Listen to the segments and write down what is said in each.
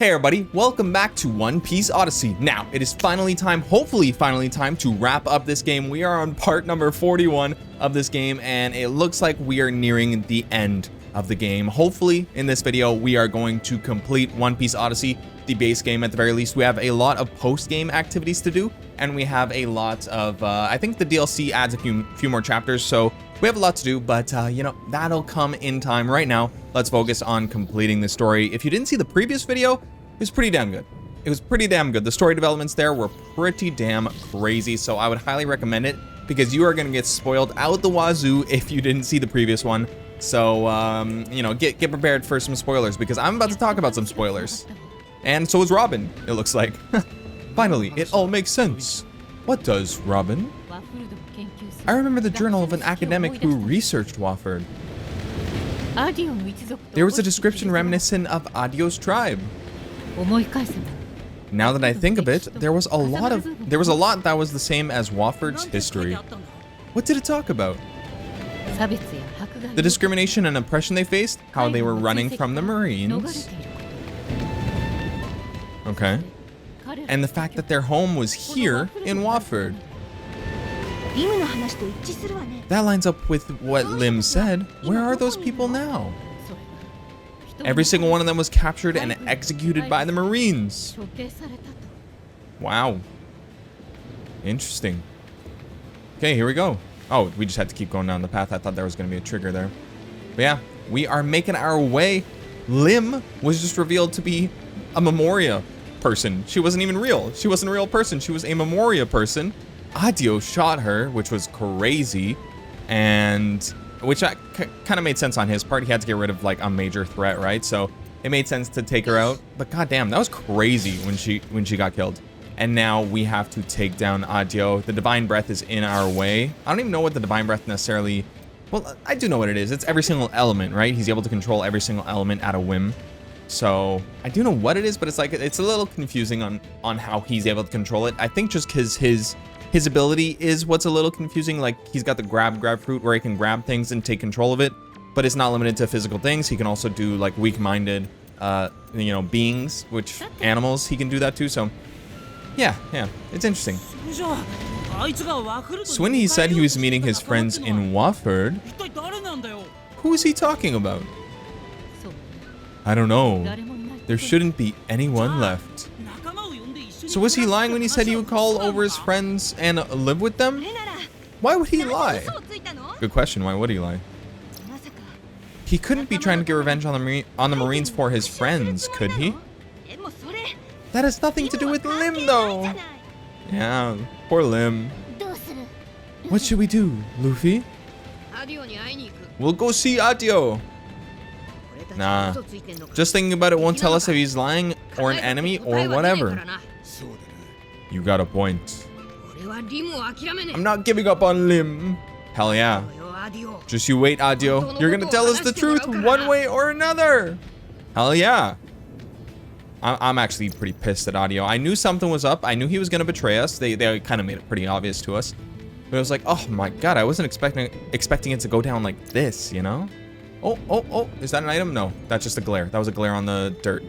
Hey everybody, welcome back to One Piece Odyssey. Now, it is finally time, hopefully finally time, to wrap up this game. We are on part number 41 of this game, and it looks like we are nearing the end of the game. Hopefully, in this video, we are going to complete One Piece Odyssey, the base game at the very least. We have a lot of post-game activities to do, and we have a lot of, I think the DLC adds a few more chapters, so we have a lot to do, but you know, that'll come in time. Right now, let's focus on completing the story. If you didn't see the previous video, it was pretty damn good. It was pretty damn good. The story developments there were pretty damn crazy, so I would highly recommend it because you are going to get spoiled out the wazoo if you didn't see the previous one. So, you know, get prepared for some spoilers because I'm about to talk about some spoilers. And so is Robin, it looks like. Finally, it all makes sense. What does Robin? I remember the journal of an academic who researched Wofford. There was a description reminiscent of Adio's tribe. Now that I think of it, there was a lot that was the same as Wofford's history. What did it talk about? The discrimination and oppression they faced, how they were running from the Marines. Okay. And the fact that their home was here in Wofford. That lines up with what Lim said. Where are those people now? Every single one of them was captured and executed by the Marines. Wow. Interesting. Okay, here we go. Oh, we just had to keep going down the path. I thought there was going to be a trigger there. But yeah, we are making our way. Lim was just revealed to be a Memoria person. She wasn't even real. She wasn't a real person. She was a Memoria person. Adio shot her, which was crazy, and which kind of made sense on his part. He had to get rid of like a major threat, right? So it made sense to take her out. But goddamn, that was crazy when she got killed. And now we have to take down Adio. The Divine Breath is in our way. I don't even know what the Divine Breath necessarily. Well, I do know what it is. It's every single element, right? He's able to control every single element at a whim. So I do know what it is, but it's like it's a little confusing on how he's able to control it. I think just because his ability is what's a little confusing. Like he's got the grab fruit where he can grab things and take control of it, but it's not limited to physical things. He can also do like weak-minded, you know, beings, which animals he can do that too. So yeah, it's interesting. So when he said he was meeting his friends in Wofford, who is he talking about? I don't know. There shouldn't be anyone left. So was he lying when he said he would call over his friends and live with them? Why would he lie? Good question, why would he lie? He couldn't be trying to get revenge on the Marines for his friends, could he? That has nothing to do with Lim, though. Yeah, poor Lim. What should we do, Luffy? We'll go see Adio. Nah, just thinking about it won't tell us if he's lying or an enemy or whatever. You got a point. I'm not giving up on Lim. Hell yeah. Just you wait, Adio. You're gonna tell us the truth one way or another. Hell yeah. I'm actually pretty pissed at Adio. I knew something was up. I knew he was gonna betray us. They kind of made it pretty obvious to us. But I was like, oh my god, I wasn't expecting it to go down like this, you know? Oh, is that an item? No, that's just a glare. That was a glare on the dirt.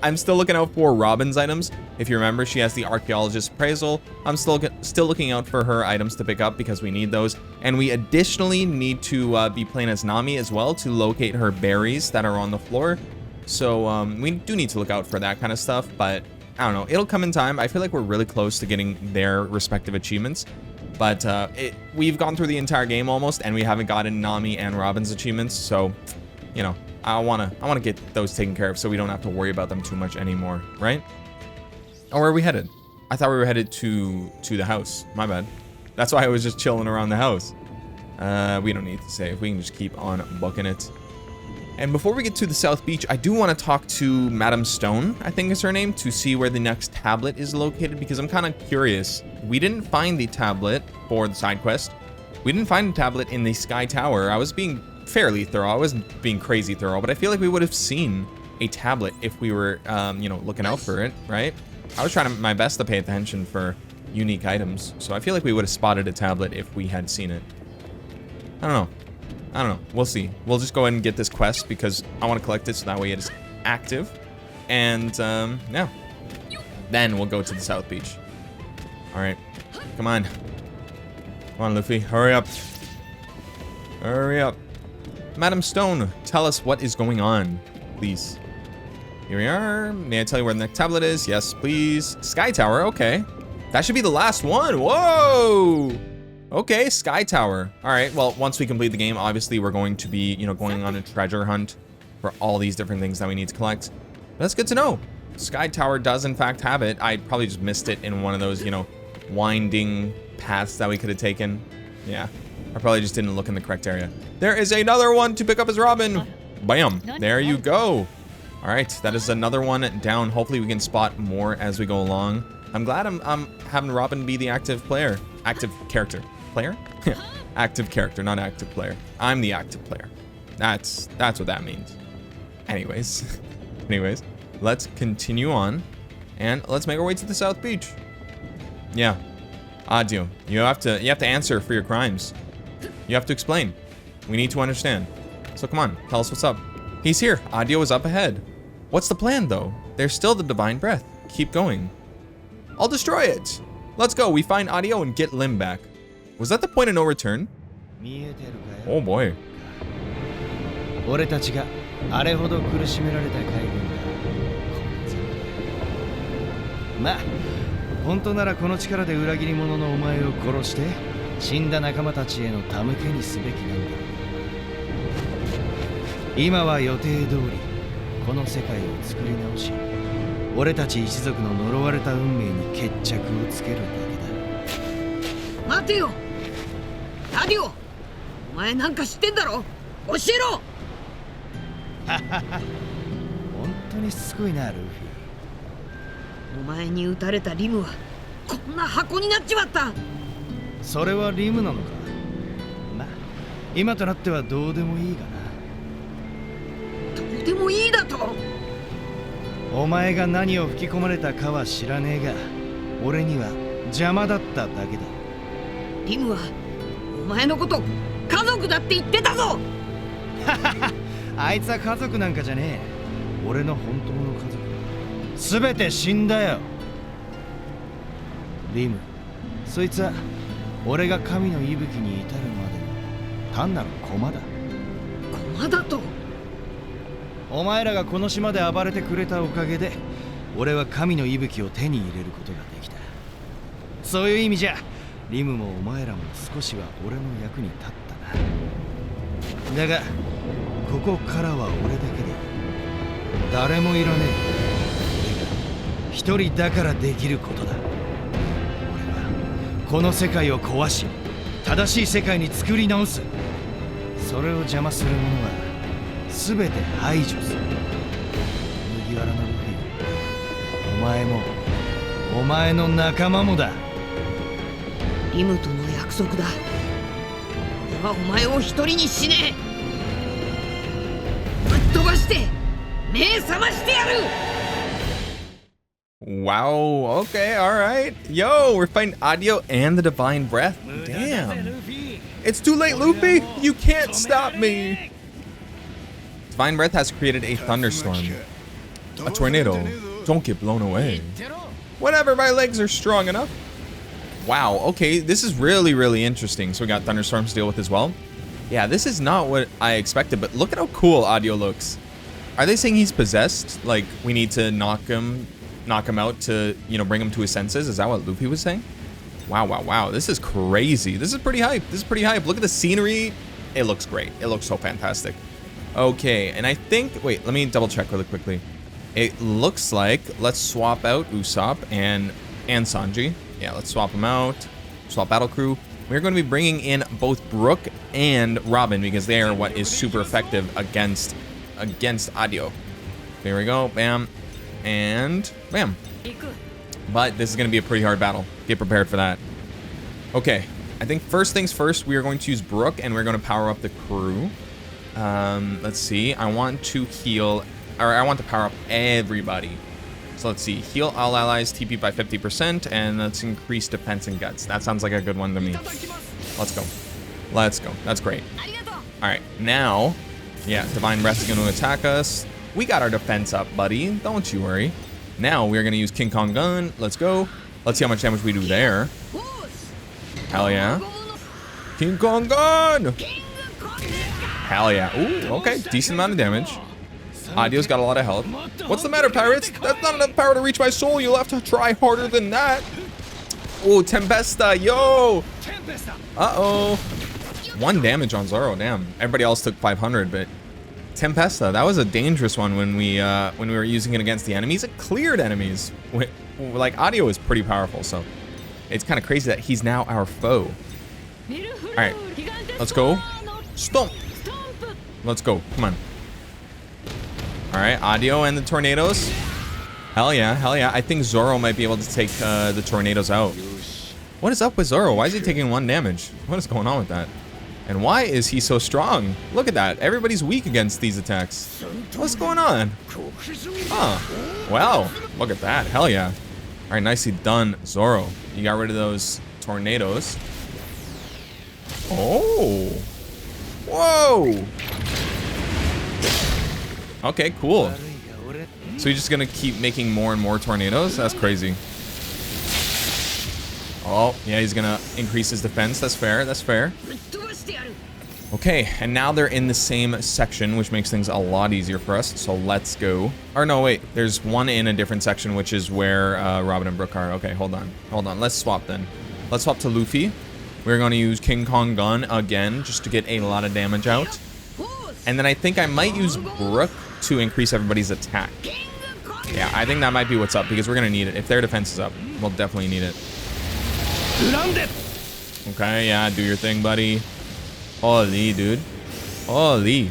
I'm still looking out for Robin's items. If you remember, she has the archaeologist appraisal. I'm still looking out for her items to pick up because we need those. And we additionally need to be playing as Nami as well to locate her berries that are on the floor. So we do need to look out for that kind of stuff, but I don't know. It'll come in time. I feel like we're really close to getting their respective achievements. But we've gone through the entire game almost, and we haven't gotten Nami and Robin's achievements. So, you know, I wanna get those taken care of so we don't have to worry about them too much anymore, right? Oh, where are we headed? I thought we were headed to the house. My bad. That's why I was just chilling around the house. We don't need to save. We can just keep on booking it. And before we get to the South Beach, I do want to talk to Madam Stone, I think is her name, to see where the next tablet is located, because I'm kind of curious. We didn't find the tablet for the side quest. We didn't find the tablet in the Sky Tower. I was being fairly thorough. I wasn't being crazy thorough, but I feel like we would have seen a tablet if we were, you know, looking out for it, right? I was trying my best to pay attention for unique items, so I feel like we would have spotted a tablet if we had seen it. I don't know. I don't know. We'll see. We'll just go ahead and get this quest because I want to collect it so that way it is active. And, yeah. Then we'll go to the South Beach. Alright. Come on. Come on, Luffy. Hurry up. Hurry up. Madam Stone, tell us what is going on, please. Here we are. May I tell you where the next tablet is? Yes, please. Sky Tower, okay. That should be the last one. Whoa! Okay, Sky Tower. All right, well, once we complete the game, obviously we're going to be, you know, going on a treasure hunt for all these different things that we need to collect. That's good to know. Sky Tower does, in fact, have it. I probably just missed it in one of those, you know, winding paths that we could have taken. Yeah, I probably just didn't look in the correct area. There is another one to pick up as Robin. Bam, there you go. All right, that is another one down. Hopefully we can spot more as we go along. I'm glad I'm having Robin be the active player. Active character. Player? Active character, not active player. I'm the active player. That's what that means. Anyways, let's continue on and let's make our way to the South Beach. Yeah. Adio, you have to answer for your crimes. You have to explain. We need to understand. So come on, tell us what's up. He's here. Adio is up ahead. What's the plan though? There's still the divine breath. Keep going. I'll destroy it. Let's go. We find Adio and get Lim back. Was that the point of no return? Oh boy. 俺たちがあれほど苦しめられた海軍がまあ本当ならこの力で裏切り者のお前を殺して死んだ仲間たちへの手向けにすべきなんだ。今は予定通りこの世界を作り直し俺たち一族の呪われた運命に決着をつけるだけだ。待てよアディオ、お前なんか知ってんだろ。教えろ。本当にしつこいなルフィ。お前に撃たれたリムはこんな箱になっちまった。それはリムなのか。まあ今となってはどうでもいいがな。どうでもいいだと。お前が何を吹き込まれたかは知らねえが俺には邪魔だっただけだ。リムはお前のこと家族だって言ってたぞ。あいつは家族なんかじゃねえ。俺の本当の家族すべて死んだよ。リム、そいつは俺が神の息吹に至るまでの単なる駒だ。駒だと。お前らがこの島で暴れてくれたおかげで俺は神の息吹を手に入れることができた。そういう意味じゃリムもお前らも少しは俺の役に立ったな。だがここからは俺だけで誰もいらねえ。俺が一人だからできることだ。俺はこの世界を壊し正しい世界に作り直す。それを邪魔する者は全て排除する。麦わらのルフィ、お前もお前の仲間もだ。リムとの約束だ。俺はお前を一人にしねえ。ぶっ飛ばして目覚ましてやる。 Wow, okay, alright. Yo, we're fighting Adio and the Divine Breath. Damn. It's too late, Luffy. You can't stop me. Divine Breath has created a thunderstorm. A tornado. Don't get blown away. Whatever, my legs are strong enough. Wow, okay, this is really interesting. So we got thunderstorms to deal with as well. Yeah, this is not what I expected, but look at how cool Adio looks. Are they saying he's possessed? Like, we need to knock him out to, you know, bring him to his senses? Is that what Luffy was saying? Wow. This is crazy. This is pretty hype. Look at the scenery. It looks great. It looks so fantastic. Okay, and I think, wait, let me double check really quickly. It looks like, let's swap out Usopp and Sanji. Yeah, let's swap them out. Swap battle crew. We're going to be bringing in both Brook and Robin because they are what is super effective against Adio. There we go. Bam. And bam. But this is going to be a pretty hard battle. Get prepared for that. Okay. I think first things first, we are going to use Brook and we're going to power up the crew. Let's see. I want to power up everybody. So let's see. Heal all allies, TP by 50%, and let's increase defense and guts. That sounds like a good one to me. Let's go. That's great. All right, now, yeah, Divine Breath is going to attack us. We got our defense up, buddy. Don't you worry. Now we're gonna use King Kong Gun. Let's go. Let's see how much damage we do there. Hell yeah. King Kong Gun! Hell yeah. Ooh, okay. Decent amount of damage. Adio's got a lot of health. What's the matter, pirates? That's not enough power to reach my soul. You'll have to try harder than that. Ooh, Tempesta, yo! Uh-oh. 1 damage on Zoro, damn. Everybody else took 500, but Tempesta, that was a dangerous one when we were using it against the enemies. It cleared enemies. Like, Adio is pretty powerful, so it's kind of crazy that he's now our foe. All right, let's go. Stomp. Let's go. Come on. All right, Adio and the tornadoes. Hell yeah, hell yeah. I think Zoro might be able to take the tornadoes out. What is up with Zoro? Why is he taking 1 damage? What is going on with that? And why is he so strong? Look at that. Everybody's weak against these attacks. What's going on? Huh. Wow. Look at that. Hell yeah. All right, nicely done, Zoro. You got rid of those tornadoes. Oh. Whoa. Okay, cool. So you're just gonna keep making more and more tornadoes? That's crazy. Oh, yeah, he's gonna increase his defense. That's fair, that's fair. Okay, and now they're in the same section, which makes things a lot easier for us. So let's go. Or no, wait, there's one in a different section, which is where Robin and Brook are. Okay, hold on. Let's swap then. Let's swap to Luffy. We're gonna use King Kong Gun again, just to get a lot of damage out. And then I think I might use Brook to increase everybody's attack. Yeah, I think that might be what's up, because we're gonna need it. If their defense is up, we'll definitely need it. Okay, yeah, do your thing, buddy. Holy, dude. Holy.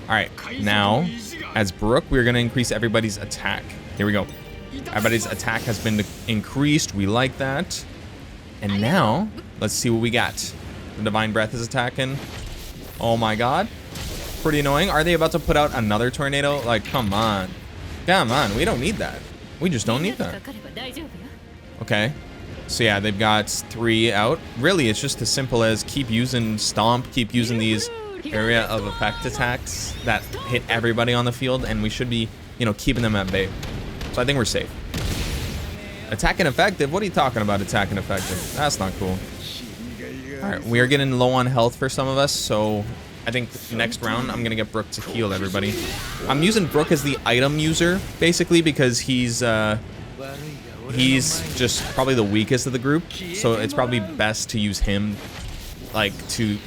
Alright, now, as Brook, we're gonna increase everybody's attack. Here we go. Everybody's attack has been increased. We like that. And now, let's see what we got. The Divine Breath is attacking. Oh my god. Pretty annoying. Are they about to put out another tornado? Like, come on. Come on, we don't need that. We just don't need that. Okay. So yeah, they've got 3 out. Really, it's just as simple as keep using Stomp, keep using these area of effect attacks that hit everybody on the field, and we should be, you know, keeping them at bay. So I think we're safe. Attacking effective? What are you talking about, attacking effective? That's not cool. Alright, we are getting low on health for some of us, so I think next round I'm gonna get Brook to heal everybody. I'm using Brook as the item user, basically, because he's just probably the weakest of the group, so it's probably best to use him, like, to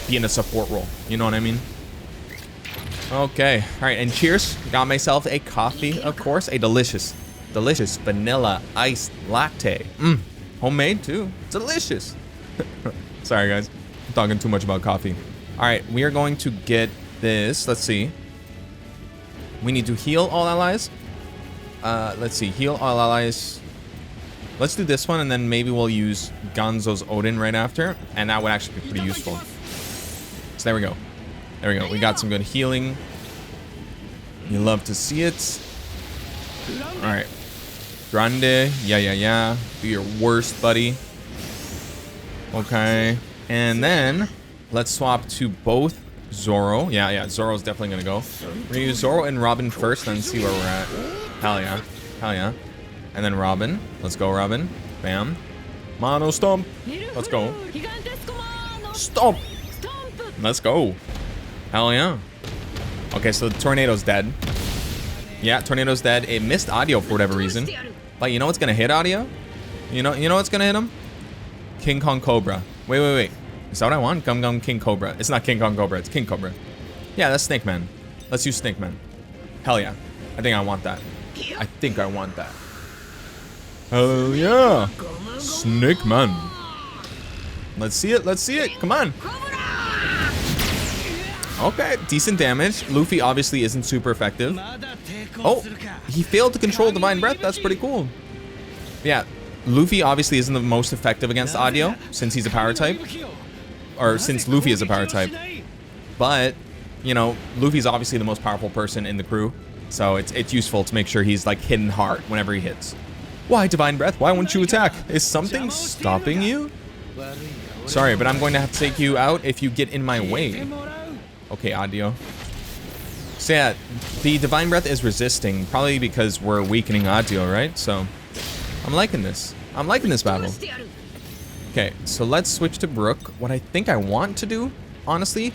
be in a support role. You know what I mean? Okay. All right, and cheers. Got myself a coffee, of course, a delicious vanilla iced latte. Homemade too. Delicious. Sorry, guys. I'm talking too much about coffee. All right, we are going to get this. Let's see. We need to heal all allies. Let's see, heal all allies. Let's do this one, and then maybe we'll use Gonzo's Odin right after, and that would actually be pretty useful. So there we go. There we go. We got some good healing. You love to see it. All right. Grande. Yeah. Do your worst, buddy. Okay. And then let's swap to both Zoro. Yeah, Zoro's definitely going to go. We're going to use Zoro and Robin first, then see where we're at. Hell yeah. And then Robin. Let's go, Robin. Bam. Mono Stomp. Let's go. Stomp. Let's go. Hell yeah. Okay, so the tornado's dead. Yeah, tornado's dead. It missed Audio for whatever reason. But you know what's gonna hit Audio? You know what's gonna hit him? King Kong Cobra. Wait. Is that what I want? Gum King Cobra. It's not King Kong Cobra, it's King Cobra. Yeah, that's Snake Man. Let's use Snake Man. Hell yeah. I think I want that. Hell yeah. Snake Man. Let's see it. Come on. Okay, decent damage. Luffy obviously isn't super effective. Oh, he failed to control Divine Breath. That's pretty cool. Yeah, Luffy obviously isn't the most effective against Audio since he's a power type. Or since Luffy is a power type. But, you know, Luffy's obviously the most powerful person in the crew. So it's useful to make sure he's like hitting hard whenever he hits. Why, Divine Breath? Why won't you attack? Is something stopping you? Sorry, but I'm going to have to take you out if you get in my way. Okay, Audio. So yeah, the Divine Breath is resisting, probably because we're weakening Audio, right? So I'm liking this. I'm liking this battle. Okay, so let's switch to Brook. What I think I want to do, honestly,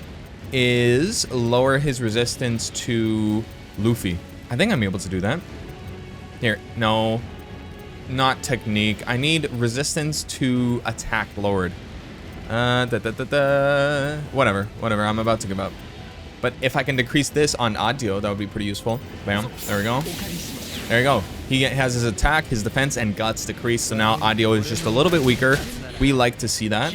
is lower his resistance to Luffy. I think I'm able to do that. Here, no, not technique. I need resistance to attack lowered. Whatever, I'm about to give up. But if I can decrease this on Audio, that would be pretty useful. Bam, there we go. There you go. He has his attack, his defense, and guts decreased, so now Audio is just a little bit weaker. We like to see that.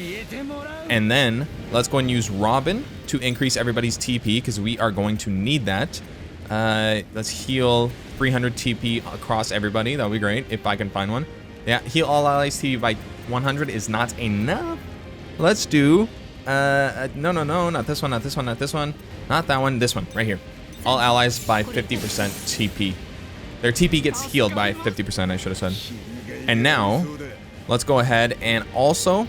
And then, let's go and use Robin to increase everybody's TP, because we are going to need that. Let's heal 300 TP across everybody. That would be great, if I can find one. Yeah, heal all allies TP by 100 is not enough. Let's do, no, not this one, not this one, not this one. Not that one, this one, right here. All allies by 50% TP. Their TP gets healed by 50%, I should have said. And now, let's go ahead and also,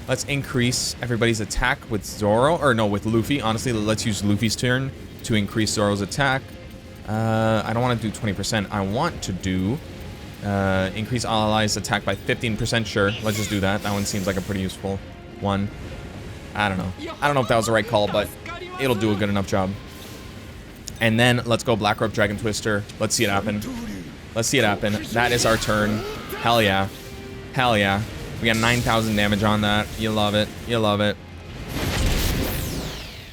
let's increase everybody's attack with Zoro, or no, with Luffy. Honestly, let's use Luffy's turn to increase Zoro's attack. I don't want to do 20%. I want to do increase all allies attack by 15%. Sure, let's just do that. That one seems like a pretty useful one. I don't know. I don't know if that was the right call, but it'll do a good enough job. And then let's go Black Rope Dragon Twister. Let's see it happen. Let's see it happen. That is our turn. Hell yeah. Hell yeah. We got 9,000 damage on that. You love it. You love it.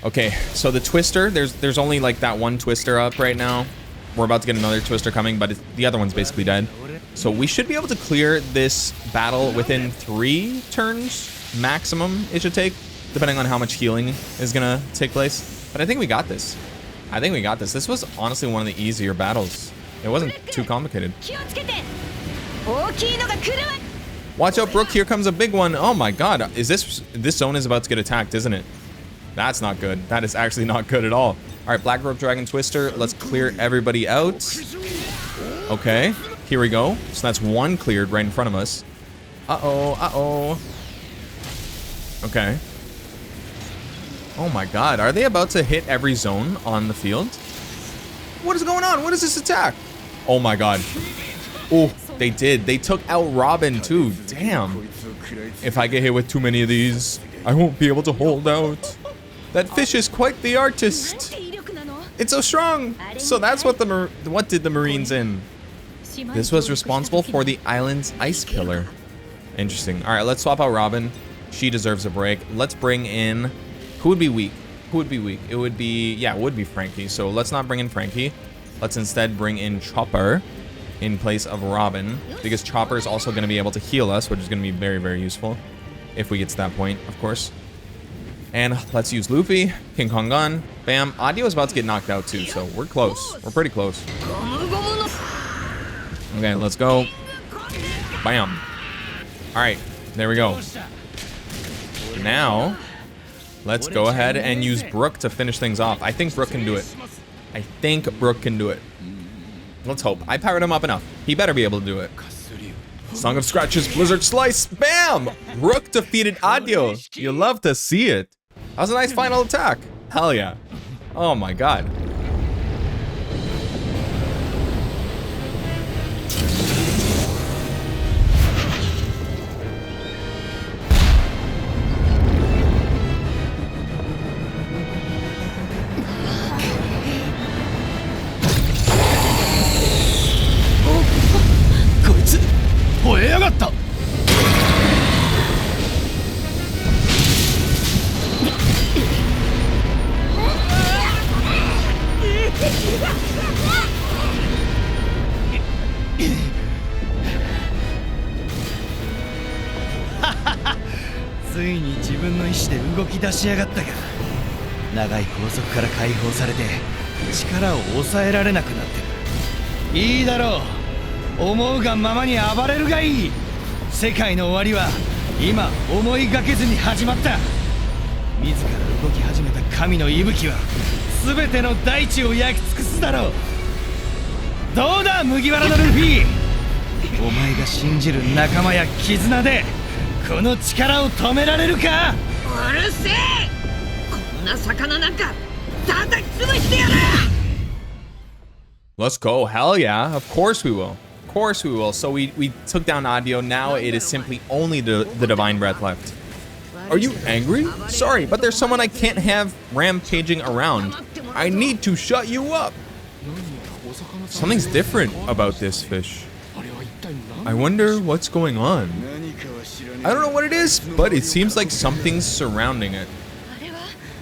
Okay, so the Twister, there's only like that one Twister up right now. We're about to get another Twister coming, but the other one's basically dead. So we should be able to clear this battle within 3 turns maximum it should take, depending on how much healing is gonna take place. But I think we got this. I think we got this. This was honestly one of the easier battles. It wasn't too complicated. Watch out, Brook. Here comes a big one. Oh my god. This zone is about to get attacked, isn't it? That's not good. That is actually not good at all. All right, Black Rope Dragon Twister. Let's clear everybody out. Okay, here we go. So that's one cleared right in front of us. Uh-oh, uh-oh. Okay. Oh my god, are they about to hit every zone on the field? What is going on? What is this attack? Oh my god. Oh, they did. They took out Robin too. Damn. If I get hit with too many of these, I won't be able to hold out. That fish is quite the artist. It's so strong. So that's what did the Marines in? This was responsible for the island's ice pillar. Interesting. All right, let's swap out Robin. She deserves a break. Let's bring in, who would be weak? Who would be weak? It would be, yeah, it would be Frankie. So let's not bring in Frankie. Let's instead bring in Chopper in place of Robin, because Chopper is also going to be able to heal us, which is going to be very, very useful if we get to that point, of course. And let's use Luffy, King Kong Gun, bam. Audio is about to get knocked out too, so we're close. We're pretty close. Okay, let's go. Bam. All right, there we go. Now, let's go ahead and use Brook to finish things off. I think Brook can do it. I think Brook can do it. Let's hope. I powered him up enough. He better be able to do it. Song of Scratches, Blizzard Slice, bam! Brook defeated Audio. You love to see it. That was a nice final attack. Hell yeah. Oh my god.ついに自分の意志で動き出しやがったか。長い拘束から解放されて力を抑えられなくなってる。いいだろう。思うがままに暴れるがいい。世界の終わりは今思いがけずに始まった。自ら動き始めた神の息吹は全ての大地を焼き尽くすだろう。どうだ麦わらのルフィ。お前が信じる仲間や絆でこの力を止められるか。うるせえ。こんな魚なんか Let's go. Hell yeah. Of course we will. Of course we will. So we took down Adio. Now it is simply only the Divine Breath left. Are you angry? Sorry, but there's someone I can't have rampaging around. I need to shut you up. Something's different about this fish. I wonder what's going on. I don't know what it is, but it seems like something's surrounding it.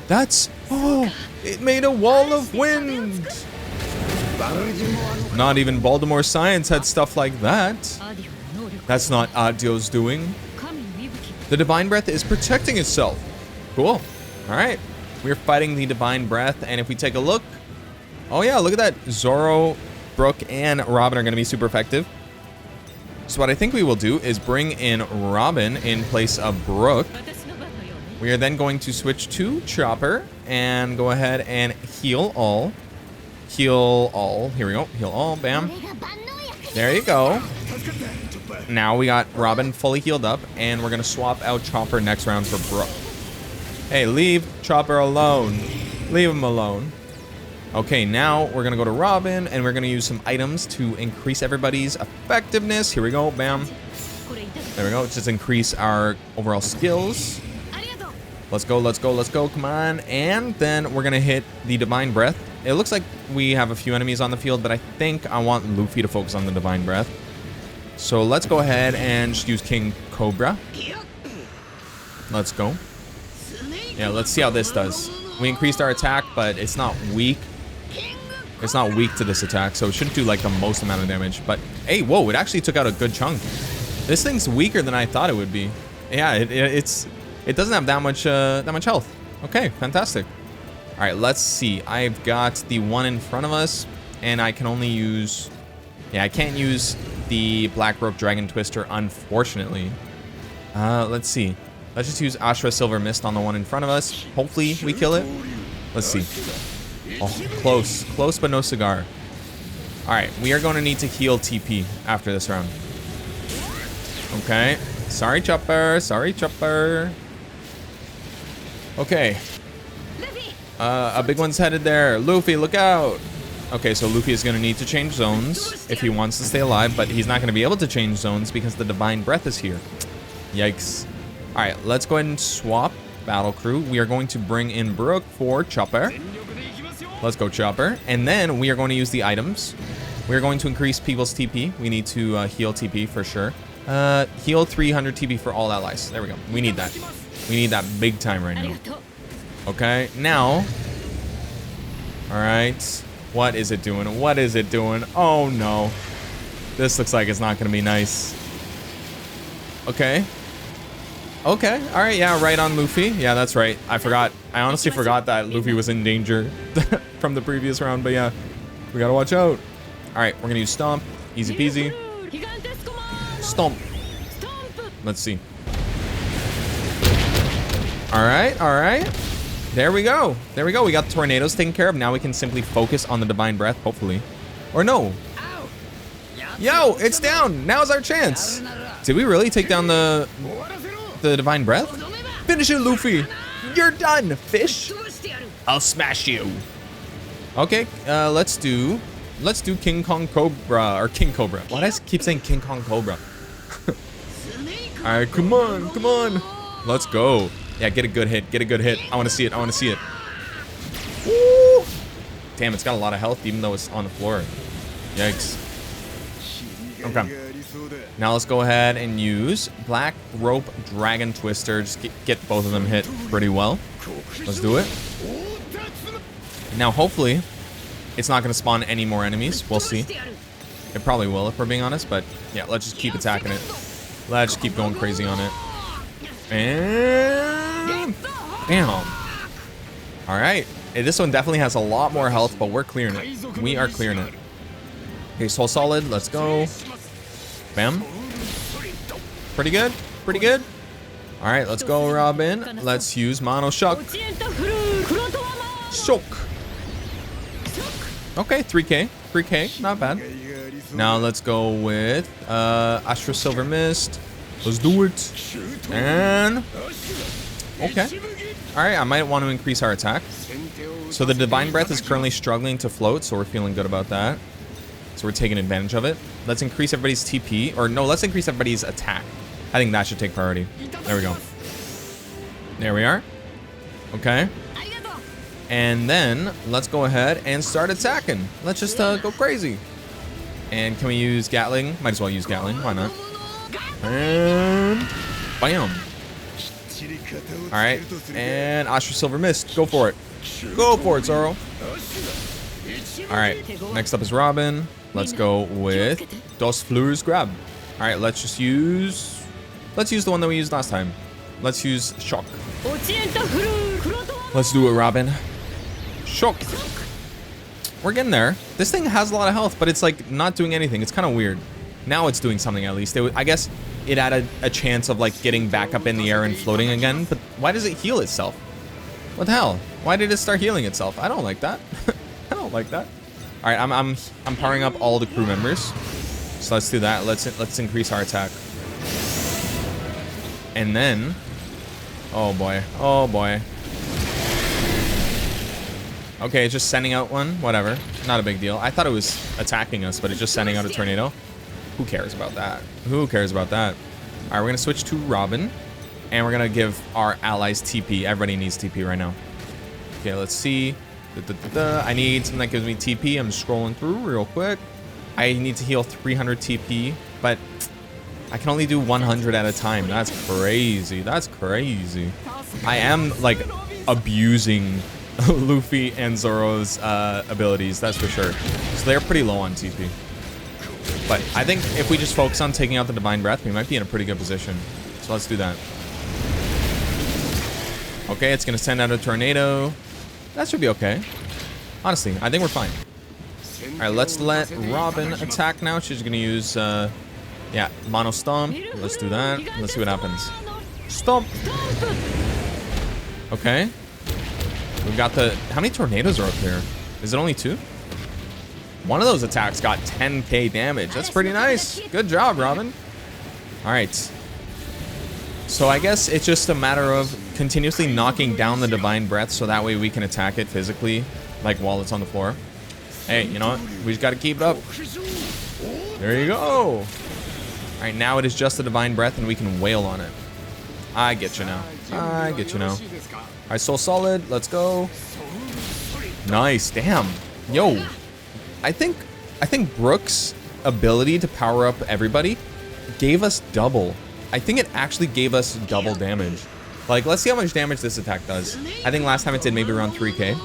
That's... Oh, it made a wall of wind. Not even Baltimore Science had stuff like that. That's not Adio's doing. The Divine Breath is protecting itself. Cool. Alright. We're fighting the Divine Breath, and if we take a look... Oh yeah, look at that. Zoro, Brook, and Robin are going to be super effective. So what I think we will do is bring in Robin in place of Brook. We are then going to switch to Chopper and go ahead and heal all. Heal all. Here we go. Heal all. Bam. There you go. Now we got Robin fully healed up, and we're going to swap out Chopper next round for Brook. Hey, leave Chopper alone. Leave him alone. Okay, now we're going to go to Robin, and we're going to use some items to increase everybody's effectiveness. Here we go. Bam. There we go. Just increase our overall skills. Let's go, let's go, let's go. Come on. And then we're going to hit the Divine Breath. It looks like we have a few enemies on the field, but I think I want Luffy to focus on the Divine Breath. So let's go ahead and just use King Cobra. Let's go. Yeah, let's see how this does. We increased our attack, but it's not weak. It's not weak to this attack, so it shouldn't do like the most amount of damage. But hey, whoa, it actually took out a good chunk. This thing's weaker than I thought it would be. Yeah, it doesn't have that much health. Okay, fantastic. All right, let's see. I've got the one in front of us, and I can only use... Yeah, I can't use the Black Rope Dragon Twister, unfortunately. Let's see. Let's just use Ashra Silver Mist on the one in front of us. Hopefully we kill it. Let's see. Oh, close. Close, but no cigar. All right, we are going to need to heal TP after this round. Okay. Sorry, Chopper. Sorry, Chopper. Okay. A big one's headed there. Luffy, look out. Okay, so Luffy is going to need to change zones if he wants to stay alive, but he's not going to be able to change zones because the Divine Breath is here. Yikes. All right, let's go ahead and swap battle crew. We are going to bring in Brook for Chopper. Let's go, Chopper. And then we are going to use the items. We are going to increase people's TP. We need to heal TP for sure. Heal 300 TP for all allies. There we go. We need that. We need that big time right now. Okay, now. All right. What is it doing? What is it doing? Oh, no. This looks like it's not going to be nice. Okay. Okay. All right. Yeah, right on Luffy. Yeah, that's right. I forgot. I honestly forgot that Luffy was in danger from the previous round. But yeah, we got to watch out. All right. We're going to use Stomp. Easy peasy. Stomp. Let's see. All right. All right. There we go. There we go. We got the tornadoes taken care of. Now we can simply focus on the Divine Breath, hopefully. Or no. Yo, it's down. Now's our chance. Did we really take down the Divine Breath? Finish it, Luffy. You're done, fish. I'll smash you. Okay, let's do King Kong Cobra, or King Cobra. Why do I keep saying King Kong Cobra? All right, come on, come on. Let's go. Yeah, get a good hit. Get a good hit. I want to see it. I want to see it. Woo! Damn, it's got a lot of health even though it's on the floor. Yikes. Okay. Now let's go ahead and use Black Rope Dragon Twister. Just get both of them hit pretty well. Let's do it. Now, hopefully, it's not going to spawn any more enemies. We'll see. It probably will if we're being honest, but yeah, let's just keep attacking it. Let's just keep going crazy on it. And bam. All right. This one definitely has a lot more health, but we're clearing it. We are clearing it. Okay, Soul Solid. Let's go. Bam. Pretty good. Pretty good. All right, let's go, Robin. Let's use Mono Shock. Shock. Okay, 3K. 3K. Not bad. Now let's go with Ashra Silver Mist. Let's do it. And okay. Alright, I might want to increase our attack. So the Divine Breath is currently struggling to float, so we're feeling good about that. So we're taking advantage of it. Let's increase everybody's TP. Or no, let's increase everybody's attack. I think that should take priority. There we go. There we are. Okay. And then let's go ahead and start attacking. Let's just go crazy. And can we use Gatling? Might as well use Gatling. Why not? And bam. Alright. And Astra Silver Mist. Go for it. Go for it, Zoro. Alright. Next up is Robin. Let's go with Dos Fleurs Grab. Alright, let's use the one that we used last time. Let's use Shock. Let's do it, Robin. Shock. We're getting there. This thing has a lot of health, but it's like not doing anything. It's kind of weird. Now it's doing something at least. I guess it had a chance of like getting back up in the air and floating again. But why does it heal itself? What the hell? Why did it start healing itself? I don't like that. I don't like that. All right, I'm powering up all the crew members. So let's do that. Let's increase our attack. And then, oh boy, oh boy. Okay, it's just sending out one. Whatever, not a big deal. I thought it was attacking us, but it's just sending out a tornado. Who cares about that? Who cares about that? All right, we're gonna switch to Robin, and we're gonna give our allies TP. Everybody needs TP right now. Okay, let's see. I need something that gives me TP. I'm scrolling through real quick. I need to heal 300 TP, but I can only do 100 at a time. That's crazy. That's crazy. I am like abusing Luffy and Zoro's abilities, that's for sure. So they're pretty low on TP. But I think if we just focus on taking out the Divine Breath, we might be in a pretty good position. So let's do that. Okay, it's gonna send out a tornado. That should be okay. Honestly, I think we're fine. All right, let's let Robin attack now. She's gonna use, yeah, Mono Stomp. Let's do that. Let's see what happens. Stomp. Okay. We've got the... How many tornadoes are up there? Is it only 2? One of those attacks got 10k damage. That's pretty nice. Good job, Robin. All right. So I guess it's just a matter of continuously knocking down the Divine Breath so that way we can attack it physically, like while it's on the floor. Hey, you know what? We just got to keep it up. There you go. All right, now it is just the Divine Breath and we can wail on it. I get you now. I get you now. All right, Soul Solid. Let's go. Nice. Damn. Yo. I think Brooke's ability to power up everybody gave us double. I think it actually gave us double damage. Like, let's see how much damage this attack does. I think last time it did maybe around 3k.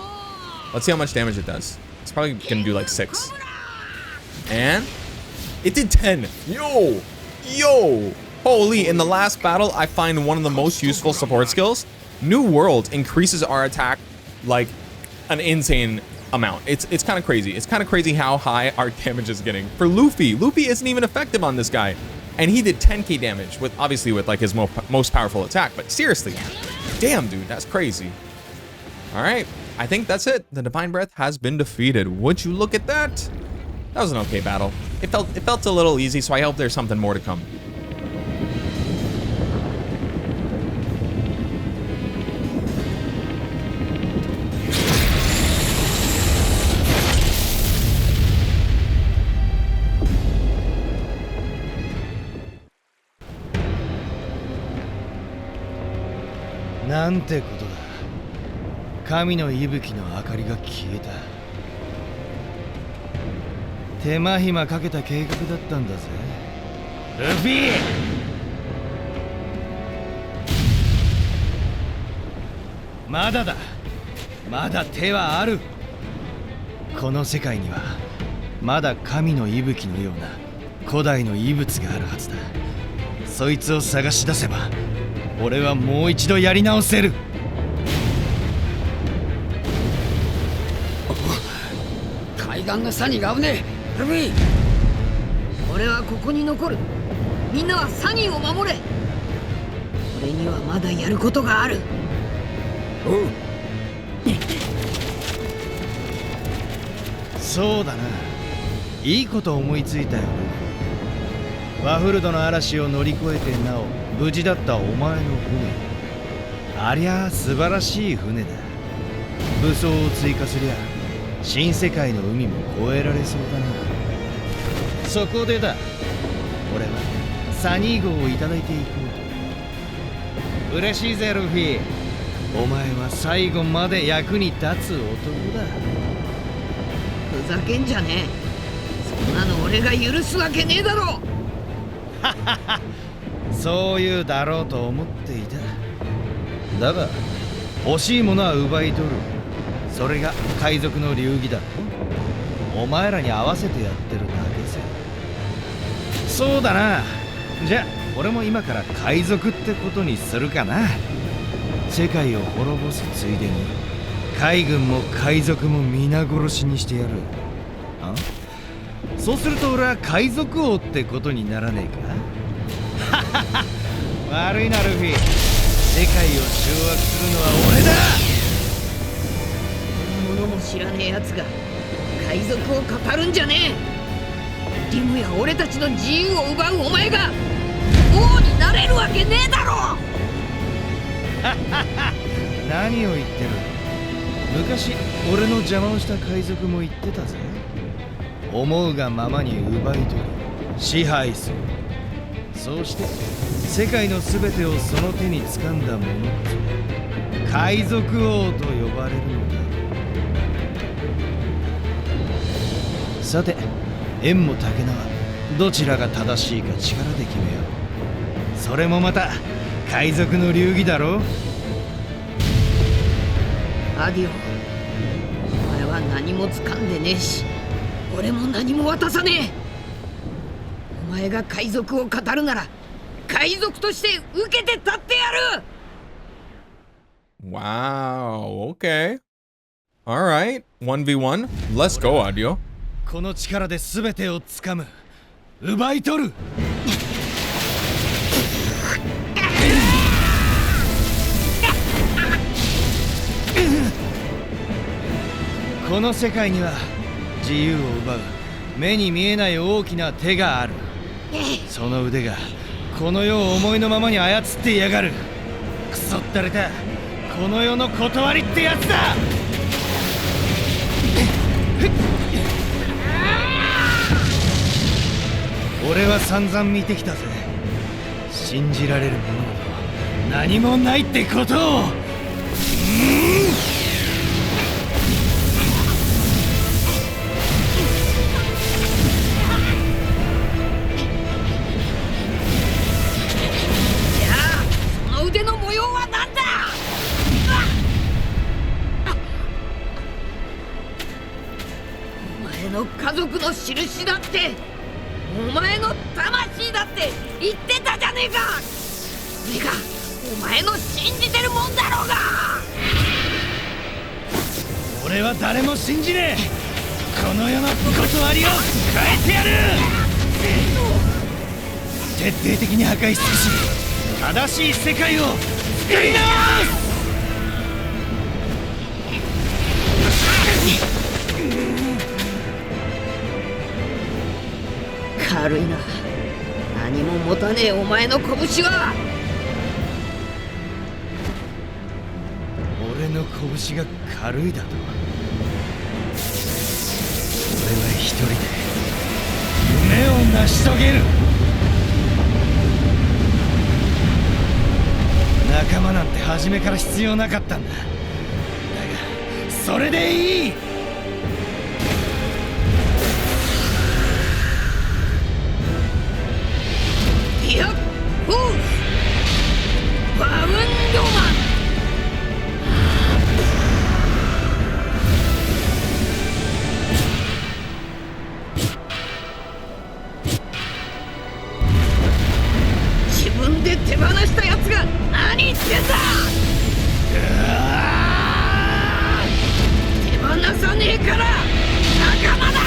Let's see how much damage it does. It's probably gonna do like 6. And it did 10. Yo. Yo. Holy, in the last battle, I find one of the most useful support skills. New World increases our attack like an insane amount. It's kind of crazy. It's kind of crazy how high our damage is getting. For Luffy, Luffy isn't even effective on this guy. And he did 10k damage with, obviously with like his most powerful attack. But seriously, damn dude, that's crazy. All right, I think that's it. The Divine Breath has been defeated. Would you look at that? That was an okay battle. It felt a little easy, so I hope there's something more to come.なんてことだ。神の息吹の明かりが消えた。手間暇かけた計画だったんだぜ。ルフィ！まだだ。まだ手はある。この世界にはまだ神の息吹のような古代の遺物があるはずだ。そいつを探し出せば俺はもう一度やり直せる。海岸のサニーが危ねえ。ルフィ、俺はここに残る。みんなはサニーを守れ。俺にはまだやることがある。おう。そうだな。いいこと思いついたよ。ワフルドの嵐を乗り越えてなお無事だったお前の船。ありゃ素晴らしい船だ。武装を追加すりゃ新世界の海も越えられそうだな。そこでだ、俺はサニー号をいただいていこうと。嬉しいぜルフィ、お前は最後まで役に立つ男だ。ふざけんじゃねえ。そんなの俺が許すわけねえだろ。そういうだろうと思っていた。だが欲しいものは奪い取る。それが海賊の流儀だろ。お前らに合わせてやってるだけさ。そうだな。じゃあ俺も今から海賊ってことにするかな。世界を滅ぼすついでに海軍も海賊も皆殺しにしてやる。あ、そうすると俺は海賊王ってことにならねえか。悪いなルフィ、世界を掌握するのは俺だ。物も知らねえやつが海賊を語るんじゃねえ。リムや俺たちの自由を奪うお前が王になれるわけねえだろ。何を言ってる。昔俺の邪魔をした海賊も言ってたぜ。思うがままに奪い取り支配する。そうして世界の全てをその手に掴んだ者こそ海賊王と呼ばれるのだ。さて縁も竹縄、どちらが正しいか力で決めよう。それもまた海賊の流儀だろ。アディオ、お前は何も掴んでねえし俺も何も渡さねえ。お前が海賊を語るなら海賊として受けて立ってやる。 Wow, okay. Alright, 1v1. Let's go, Audio. この力で全てを掴む、奪い取る。この世界には自由を奪う目に見えない大きな手がある。その腕がこの世を思いのままに操ってやがる。クソったれたこの世の断りってやつだ。俺は散々見てきたぜ。信じられるものなど何もないってことを。腕の模様は何だ。お前の家族の印だって、お前の魂だって言ってたじゃねえか。それがお前の信じてるもんだろうが。俺は誰も信じねえ。この世の断りを変えてやる。徹底的に破壊し尽くし正しい世界を作り直す。軽いな。何も持たねえお前の拳は。俺の拳が軽いだと。俺は一人で夢を成し遂げる。仲間なんて初めから必要なかったんだ。だがそれでいい。いや、フォースバウンドマン。自分で手放したやつが何言ってんだ。手放さねえから仲間だ。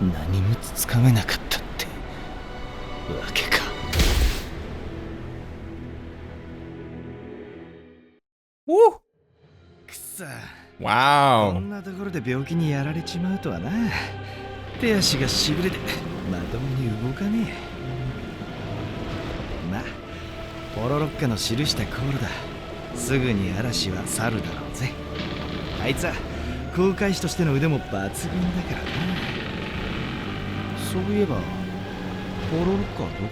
何もつかめなかったってわけか。Woo! くそ、こ Wow. んなところで病気にやられちまうとはな。手足がしびれてまともに動かねえ。まあポロロッカの記したコールだ。すぐに嵐は去るだろうぜ。あいつは航海士としての腕も抜群だからな。そういえばポロロッカはどこ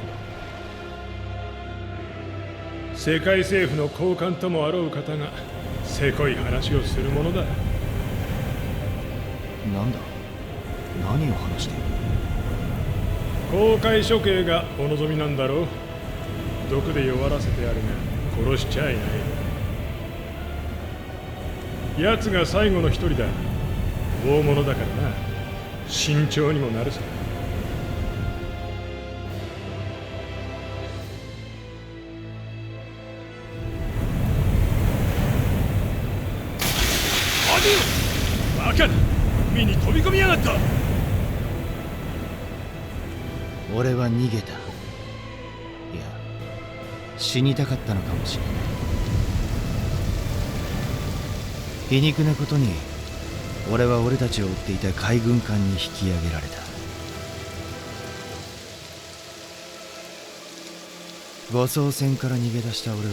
だ？世界政府の高官ともあろう方がせこい話をするものだ。なんだ、何を話している？公開処刑がお望みなんだろう。毒で弱らせてあるが殺しちゃいない。奴が最後の一人だ。大物だからな。慎重にもなるさ。バカな、海に飛び込みやがった。俺は逃げた。いや、死にたかったのかもしれない。皮肉なことに俺は俺たちを追っていた海軍艦に引き上げられた。護送船から逃げ出した俺は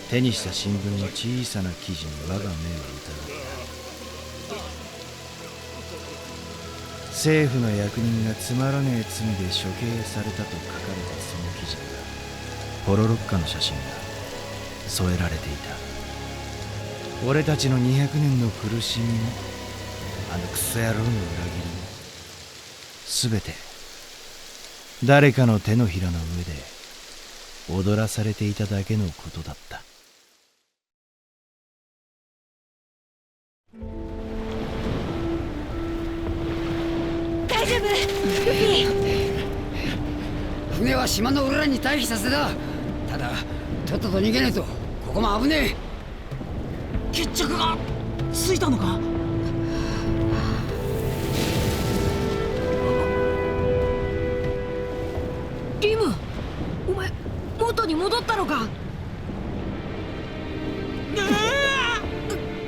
手にした新聞の小さな記事に我が目を疑った。政府の役人がつまらねえ罪で処刑されたと書かれたその記事にはポロロッカの写真が添えられていた。俺たちの200年の苦しみもあのクソ野郎の裏切りもすべて誰かの手のひらの上で踊らされていただけのことだった。大丈夫？ルフィ。船は島の裏に退避させた。ただとっとと逃げねえとここも危ねえ。決着がついたのか？リム、お前元に戻ったのか？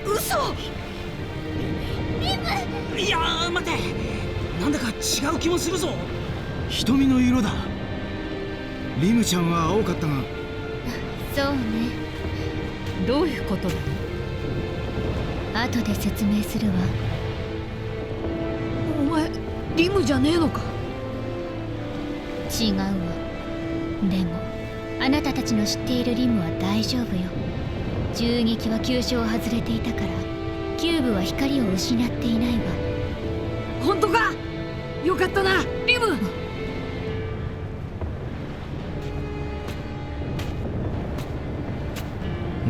嘘！リム！いやー、待て、なんだか違う気もするぞ。瞳の色だ。リムちゃんは青かったが。そうね。どういうことだ？後で説明するわ。お前リムじゃねえのか？違うわ。でもあなたたちの知っているリムは大丈夫よ。銃撃は急所を外れていたからキューブは光を失っていないわ。本当か？よかったなリム。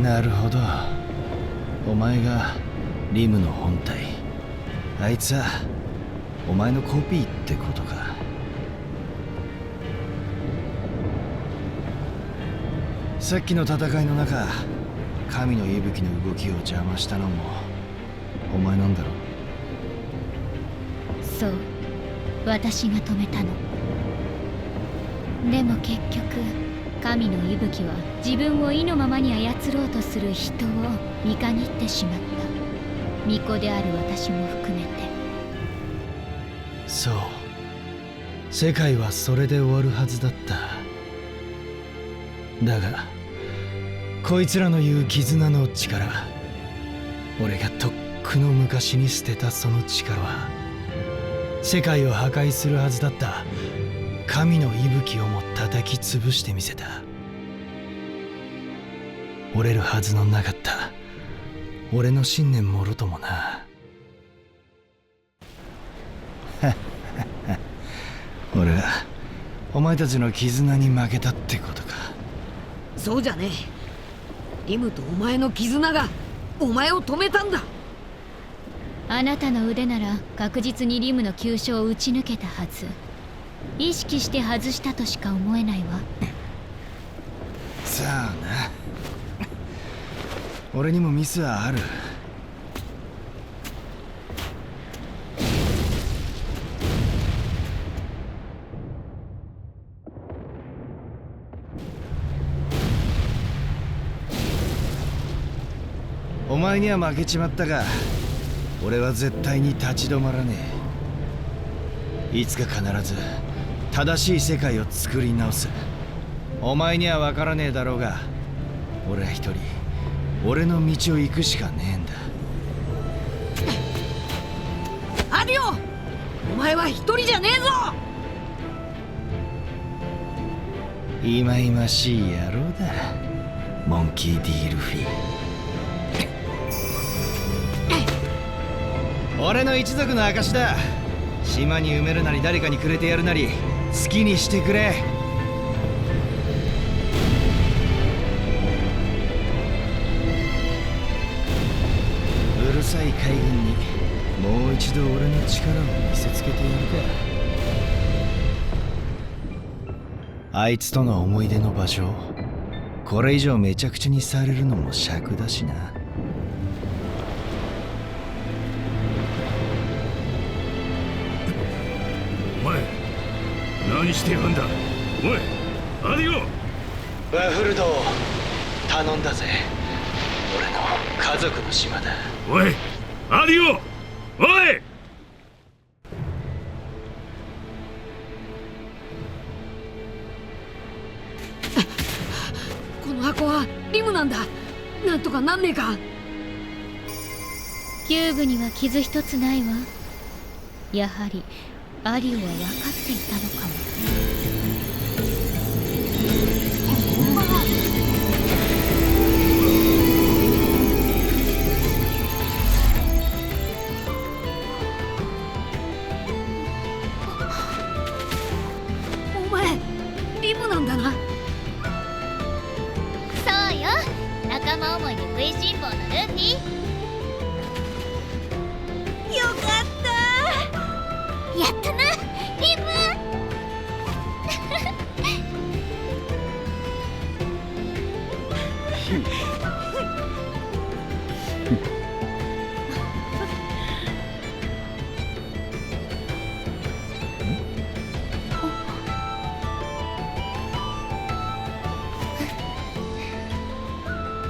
なるほど、お前がリムの本体。あいつはお前のコピーってことか。さっきの戦いの中、神の息吹の動きを邪魔したのもお前なんだろ？そう、私が止めたの。でも結局神の息吹は自分を意のままに操ろうとする人を見限ってしまった。巫女である私も含めて。そう、世界はそれで終わるはずだった。だがこいつらの言う絆の力、俺がとっくの昔に捨てたその力は世界を破壊するはずだった神の息吹をも叩き潰してみせた。折れるはずのなかった俺の信念もろともな。俺はお前たちの絆に負けたってことか。そうじゃねえ。リムとお前の絆がお前を止めたんだ。あなたの腕なら確実にリムの急所を打ち抜けたはず。意識して外したとしか思えないわ。さあな、俺にもミスはある。前には負けちまったが、俺は絶対に立ち止まらねえ。いつか必ず正しい世界を作り直す。お前には分からねえだろうが、俺は一人俺の道を行くしかねえんだ。アディオ、お前は一人じゃねえぞ。いまいましい野郎だ、モンキー・ディ・ルフィ。俺の一族の証だ。島に埋めるなり誰かにくれてやるなり好きにしてくれ。うるさい海軍にもう一度俺の力を見せつけてやるか。あいつとの思い出の場所、これ以上めちゃくちゃにされるのも尺だしな。お前何してやがんだ。おいアディオ。ワフルド頼んだぜ。俺の家族の島だ。おいアディオ、おい。この箱はリムなんだ。なんとかなんねえか。キューブには傷一つないわ。やはりアリオは分かっていたのかも。お前リムなんだな。そうよ、仲間思いで食いしん坊のルフィ。よかった。やったな、リム。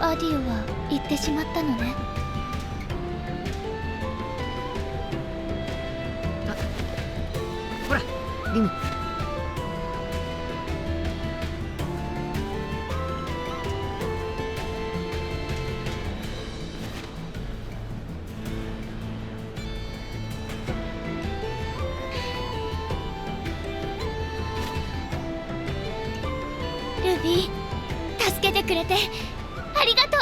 アディオは行ってしまったのね。ほらリム。ルフィ、助けてくれてありがとう。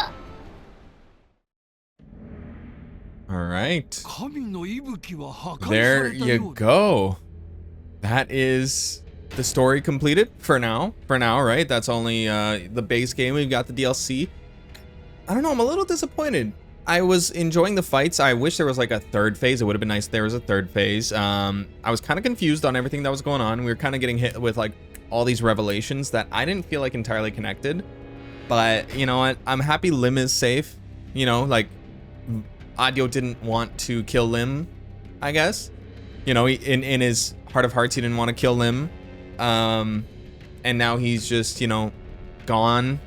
All right. 神の息吹は破壊さ There れた you ようだ。 go. That is the story completed for now. For now, right? That's only the base game. We've got the DLC. I don't know. I'm a little disappointed. I was enjoying the fights. I wish there was like a third phase. It would have been nice if there was a third phase. I was kind of confused on everything that was going on. We were kind of getting hit with like all these revelations that I didn't feel like entirely connected. But you know what? I'm happy Lim is safe. You know, like Adio didn't want to kill Lim, I guess. You know, in his heart of hearts, he didn't want to kill Lim. And now he's just, you know, gone.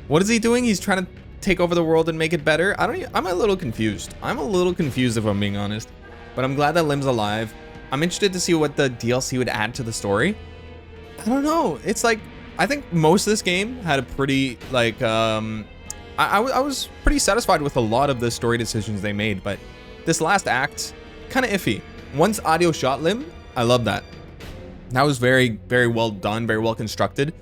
What is he doing? He's trying to take over the world and make it better. I'm a little confused. I'm a little confused if I'm being honest. But I'm glad that Lim's alive. I'm interested to see what the DLC would add to the story. I don't know. It's like, I think most of this game had a pretty, like, I was pretty satisfied with a lot of the story decisions they made, but this last act, kind of iffy. Once Adio shot Lim, I love that. That was very, very well done, very well constructed.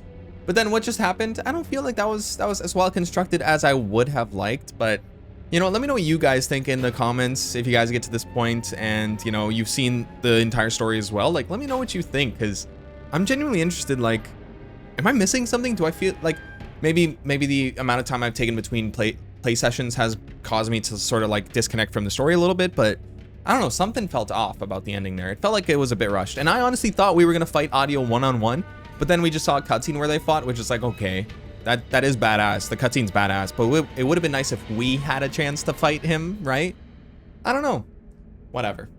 But then what just happened? I don't feel like that was as well constructed as I would have liked, but you know, let me know what you guys think in the comments if you guys get to this point and, you know, you've seen the entire story as well. Like, let me know what you think, because I'm genuinely interested. Like, am I missing something? Do I feel like maybe the amount of time I've taken between play sessions has caused me to sort of like disconnect from the story a little bit, but I don't know, something felt off about the ending there. It felt like it was a bit rushed, and I honestly thought we were gonna fight Adio one-on-one, but then we just saw a cutscene where they fought, which is like, okay, that is badass. The cutscene's badass, but it would have been nice if we had a chance to fight him, right? I don't know. Whatever.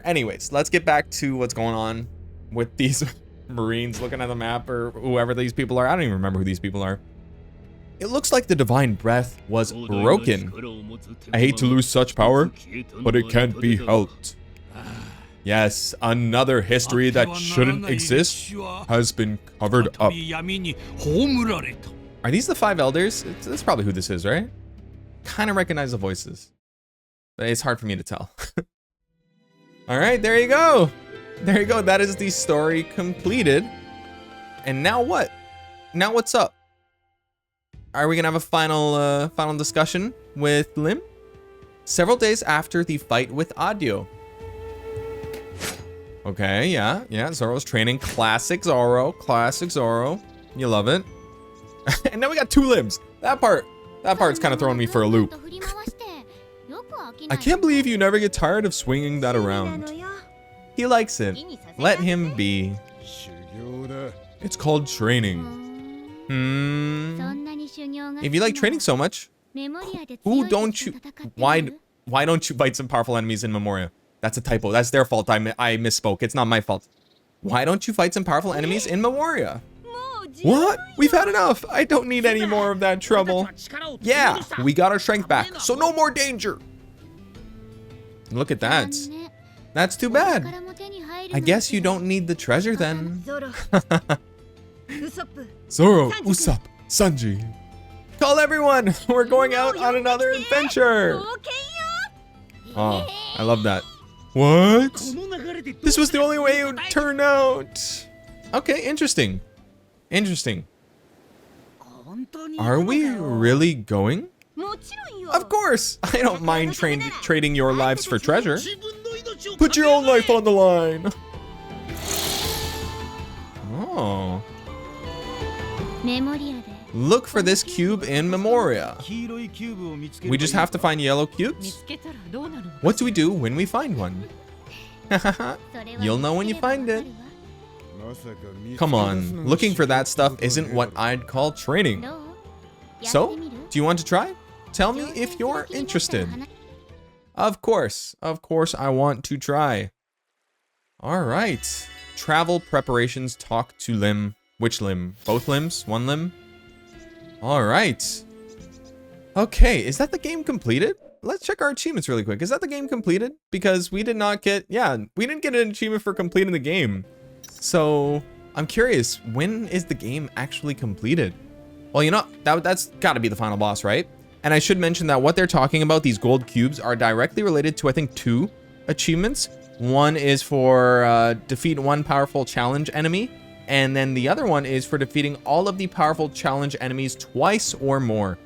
Anyways, let's get back to what's going on with these Marines looking at the map, or whoever these people are. I don't even remember who these people are. It looks like the divine breath was broken. I hate to lose such power, but it can't be helped. Yes, another history that shouldn't exist has been covered up. Are these the 5 elders? That's probably who this is, right? Kind of recognize the voices, but it's hard for me to tell. All right, there you go. There you go. That is the story completed. And now what? Now what's up? Are we gonna have a final discussion with Lim? Several days after the fight with Adio. Okay, yeah, Zoro's training. Classic Zoro, classic Zoro. You love it. And now we got 2 limbs. That part's kind of throwing me for a loop. I can't believe you never get tired of swinging that around. He likes it. Let him be. It's called training. If you like training so much, why don't you fight some powerful enemies in Memoria? That's a typo. That's their fault. I misspoke. It's not my fault. Why don't you fight some powerful enemies in Memoria? What? We've had enough. I don't need any more of that trouble. Yeah, we got our strength back, so no more danger. Look at that. That's too bad. I guess you don't need the treasure then. Zoro, Usopp, Sanji. Call everyone. We're going out on another adventure. Oh, I love that. What? This was the only way it would turn out. Okay, interesting. Interesting. Are we really going? Of course. I don't mind trading your lives for treasure. Put your own life on the line. Oh. Look for this cube in Memoria. We just have to find yellow cubes? What do we do when we find one? You'll know when you find it. Come on, looking for that stuff isn't what I'd call training. So, do you want to try? Tell me if you're interested. Of course I want to try. All right, travel preparations, talk to Lim. Which limb? Both limbs? One limb? All right. Okay, is that the game completed? Let's check our achievements really quick. Is that the game completed? Because we did not get, we didn't get an achievement for completing the game. So I'm curious, when is the game actually completed? Well, you know, that's gotta be the final boss, right? And I should mention that what they're talking about, these gold cubes, are directly related to, I think, 2 achievements. One is for defeat 1 powerful challenge enemy. And then the other one is for defeating all of the powerful challenge enemies twice or more.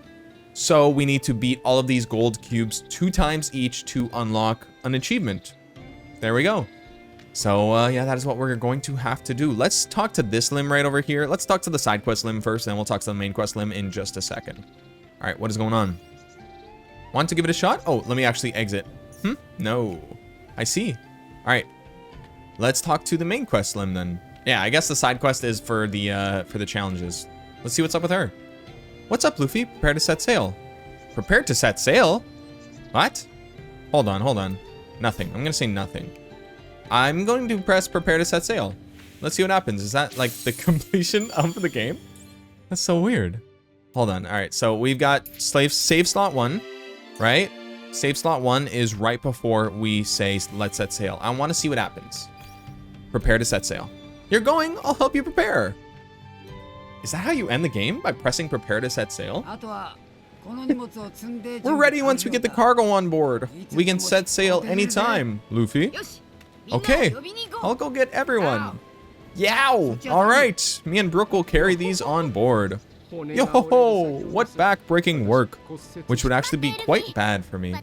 So we need to beat all of these gold cubes 2 times each to unlock an achievement. There we go. So yeah, that is what we're going to have to do. Let's talk to this limb right over here. Let's talk to the side quest limb first, then we'll talk to the main quest limb in just a second. All right, what is going on? Want to give it a shot? Oh, let me actually exit. No. I see. All right. Let's talk to the main quest limb then. Yeah, I guess the side quest is for the challenges. Let's see what's up with her. What's up, Luffy? Prepare to set sail. Prepare to set sail? What? Hold on. Nothing. I'm gonna say nothing. I'm going to press prepare to set sail. Let's see what happens. Is that like the completion of the game? That's so weird. Hold on. All right, so we've got save slot 1, right? Save slot 1 is right before we say let's set sail. I want to see what happens. Prepare to set sail. You're going, I'll help you prepare. Is that how you end the game? By pressing prepare to set sail? We're ready once we get the cargo on board. We can set sail anytime, Luffy. Okay, I'll go get everyone. Yow! All right, me and Brook will carry these on board. Yo ho ho! What back-breaking work, which would actually be quite bad for me.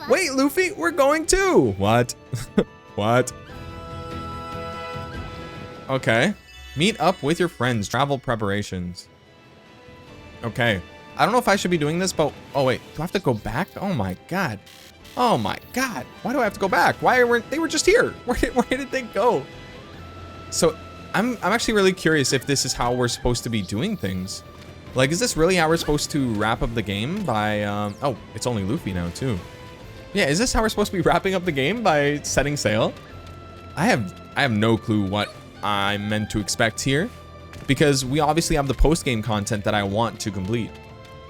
Wait, Luffy, we're going too. What? What? Okay. Meet up with your friends. Travel preparations. Okay. I don't know if I should be doing this, but oh wait, do I have to go back? Oh my god. Oh my god. Why do I have to go back? Why weren't they just here? Where did they go? So I'm actually really curious if this is how we're supposed to be doing things. Like, is this really how we're supposed to wrap up the game by oh, it's only Luffy now too. Yeah, is this how we're supposed to be wrapping up the game by setting sail? I have no clue what I'm meant to expect here. because we obviously have the post-game content that I want to complete,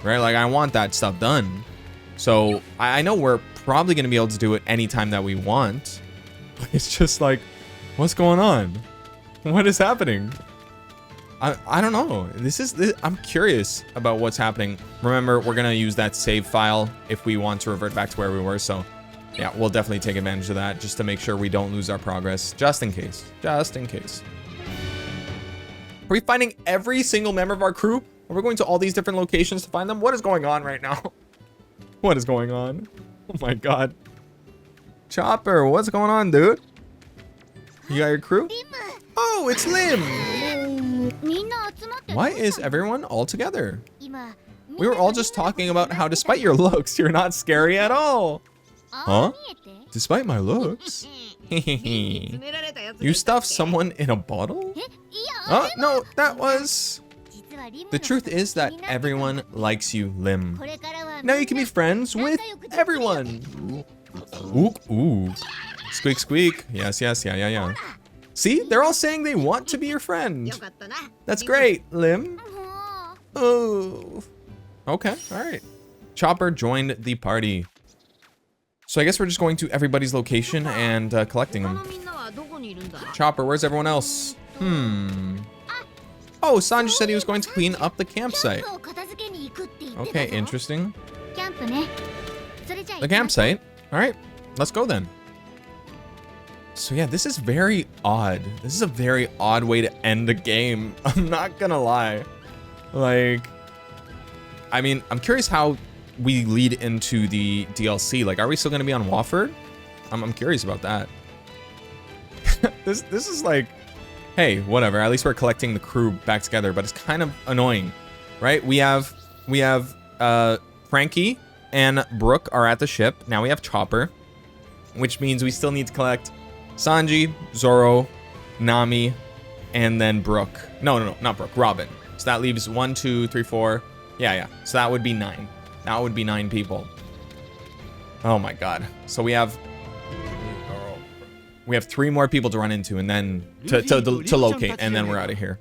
right? Like I want that stuff done. So I know we're probably going to be able to do it anytime that we want. But it's just like, what's going on? What is happening? I don't know. I'm curious about what's happening. Remember, we're going to use that save file if we want to revert back to where we were. So yeah, we'll definitely take advantage of that just to make sure we don't lose our progress. Just in case. Just in case. Are we finding every single member of our crew? Are we going to all these different locations to find them? What is going on right now? What is going on? Oh my god. Chopper, what's going on, dude? You got your crew? Oh, it's Lim! Why is everyone all together? We were all just talking about how despite your looks, you're not scary at all. Huh? Despite my looks? You stuffed someone in a bottle? Oh, no, that was... The truth is that everyone likes you, Lim. Now you can be friends with everyone. Ooh, ooh. Squeak, squeak. Yes, yes, yeah. See, they're all saying they want to be your friend. That's great, Lim. Oh. Okay, all right. Chopper joined the party. So I guess we're just going to everybody's location and collecting them. Chopper, where's everyone else? Oh, Sanji said he was going to clean up the campsite. Okay, interesting. The campsite. All right, let's go then. So yeah, this is very odd. This is a very odd way to end a game. I'm not gonna lie. Like, I mean, I'm curious how we lead into the DLC. Like, are we still gonna be on Wofford? I'm curious about that. This is like, hey, whatever. At least we're collecting the crew back together, but it's kind of annoying, right? We have Frankie and Brooke are at the ship. Now we have Chopper, which means we still need to collect Sanji, Zoro, Nami, and then Brooke. No, not Brooke, Robin. So that leaves 1, 2, 3, 4. Yeah. So that would be 9. That would be 9 people. Oh my god. So we have 3 more people to run into and then to locate, and then we're out of here.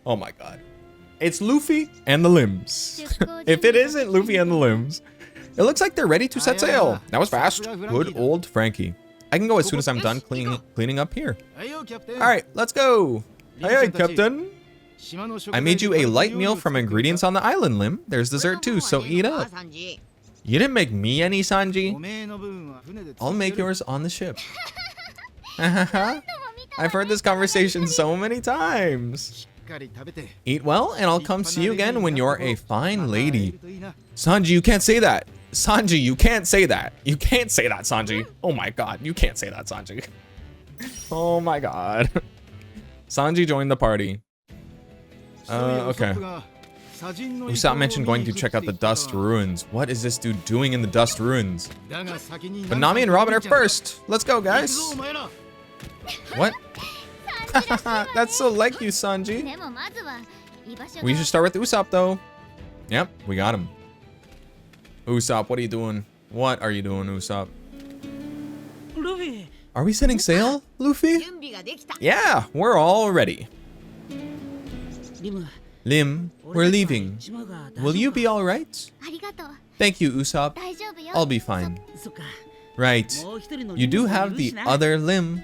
Oh my god. It's Luffy and the Limbs. If it isn't Luffy and the Limbs, it looks like they're ready to set sail. That was fast. Good old Frankie. I can go as soon as I'm done cleaning up here. All right, let's go. Hey, Captain. I made you a light meal from ingredients on the island, Lim. There's dessert too, so eat up. You didn't make me any, Sanji. I'll make yours on the ship. I've heard this conversation so many times. Eat well, and I'll come see you again when you're a fine lady. Sanji, you can't say that. Sanji, you can't say that. You can't say that, Sanji. Oh my god, you can't say that, Sanji. Oh my god. Sanji joined the party. Okay. Usopp mentioned going to check out the Dust Ruins. What is this dude doing in the Dust Ruins? But Nami and Robin are first. Let's go, guys. What? That's so like you, Sanji. We should start with Usopp, though. Yep, we got him. Usopp, what are you doing? What are you doing, Usopp? Are we setting sail, Luffy? Yeah, we're all ready. Lim, we're leaving. Will you be all right? Thank you, Usopp. I'll be fine. Right. You do have the other Lim.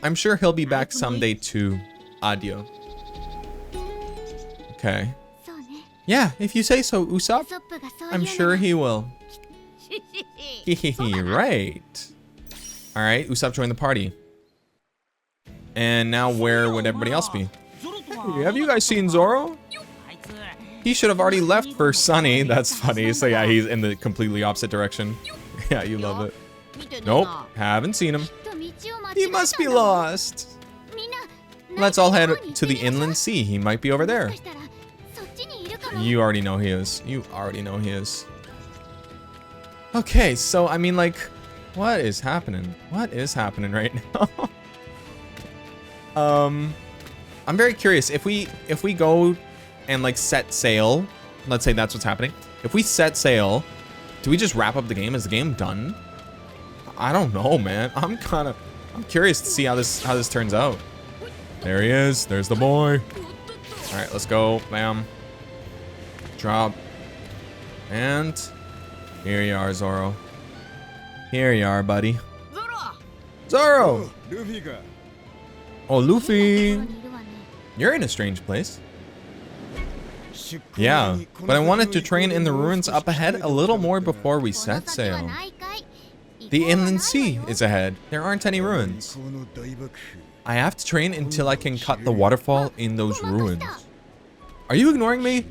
I'm sure he'll be back someday too. Adio. Okay. Yeah, if you say so, Usopp. I'm sure he will. Right. Alright, Usopp joined the party. And now where would everybody else be? Hey, have you guys seen Zoro? He should have already left for Sunny. That's funny. So yeah, he's in the completely opposite direction. Yeah, you love it. Nope, haven't seen him. He must be lost. Let's all head to the inland sea. He might be over there. You already know he is. You already know he is. Okay, so I mean, like, what is happening? What is happening right now? I'm very curious. If we go and like set sail, let's say that's what's happening. If we set sail, do we just wrap up the game? Is the game done? I don't know, man. I'm curious to see how this turns out. There he is. There's the boy. Alright, let's go. Bam. Drop. And here you are, Zoro. Here you are, buddy. Zoro! Oh, Luffy! You're in a strange place. Yeah, but I wanted to train in the ruins up ahead a little more before we set sail. The inland sea is ahead. There aren't any ruins. I have to train until I can cut the waterfall in those ruins. Are you ignoring me?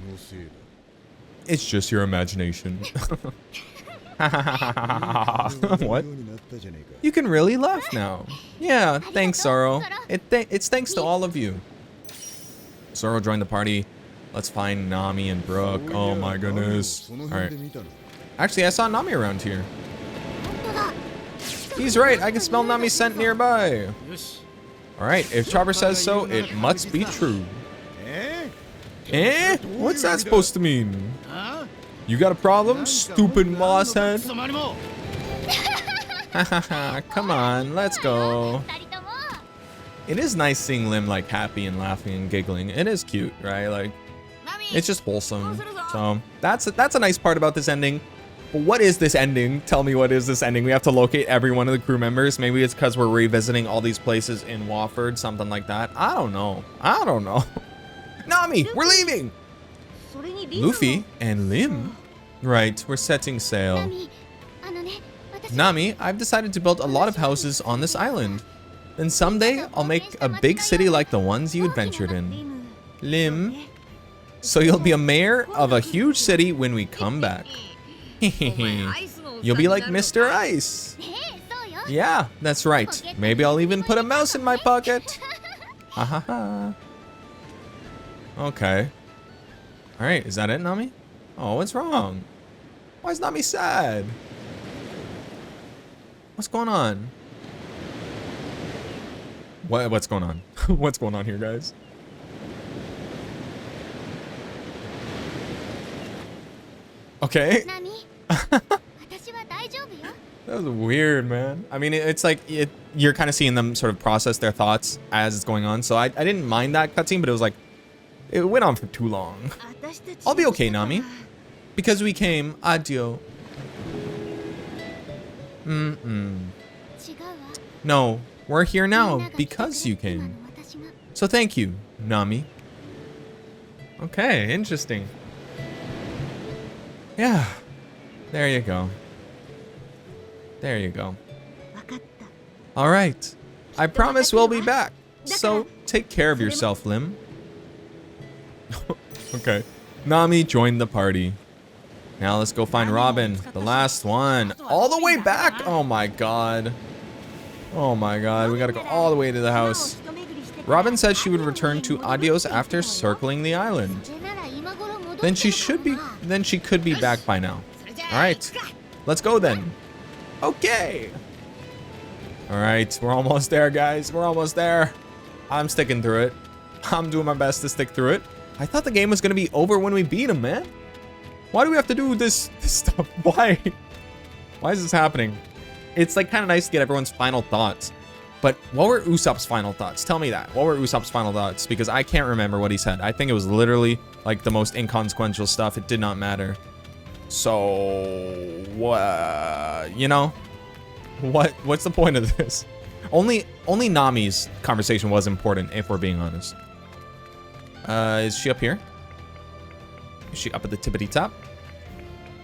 It's just your imagination. What? You can really laugh now. Yeah, thanks, Zoro. It's thanks to all of you. Zoro joined the party. Let's find Nami and Brook. Oh my goodness. Alright. Actually, I saw Nami around here. He's right. I can smell Nami's scent nearby. Alright, if Chopper says so, it must be true. Eh? What's that supposed to mean? You got a problem, stupid moss head? Come on, let's go. It is nice seeing Lim like happy and laughing and giggling. It is cute, right? Like, it's just wholesome. So that's a nice part about this ending. But what is this ending? Tell me, what is this ending? We have to locate every one of the crew members. Maybe it's because we're revisiting all these places in Wofford, something like that. I don't know. I don't know. Nami, we're leaving. Luffy and Lim. Right, we're setting sail. Nami, I've decided to build a lot of houses on this island. Then someday, I'll make a big city like the ones you adventured in. Lim. So you'll be a mayor of a huge city when we come back. You'll be like Mr. Ice. Yeah, that's right. Maybe I'll even put a mouse in my pocket. Ha ha ha. Okay. Alright, is that it, Nami? Oh, what's wrong? Why is Nami sad? What's going on? What's going on? What's going on here, guys? Okay. That was weird, man. I mean, it's like you're kind of seeing them sort of process their thoughts as it's going on. So I didn't mind that cutscene, but it was like, it went on for too long. I'll be okay, Nami. Because we came. Adio. No, we're here now because you came. So thank you, Nami. Okay, interesting. Yeah. There you go. There you go. All right. I promise we'll be back. So take care of yourself, Lim. Okay. Nami joined the party. Now let's go find Robin, the last one. All the way back? Oh my god. Oh my god, we gotta go all the way to the house. Robin said she would return to Adios after circling the island. Then she could be back by now. Alright. Let's go then. Okay. Alright, we're almost there, guys. We're almost there. I'm sticking through it. I'm doing my best to stick through it. I thought the game was gonna be over when we beat him, man. Why do we have to do this stuff? Why? Why is this happening? It's like kind of nice to get everyone's final thoughts. But what were Usopp's final thoughts? Tell me that. What were Usopp's final thoughts? Because I can't remember what he said. I think it was literally like the most inconsequential stuff. It did not matter. So, you know, what's the point of this? Only Nami's conversation was important, if we're being honest. Is she up here? Is she up at the tippity top?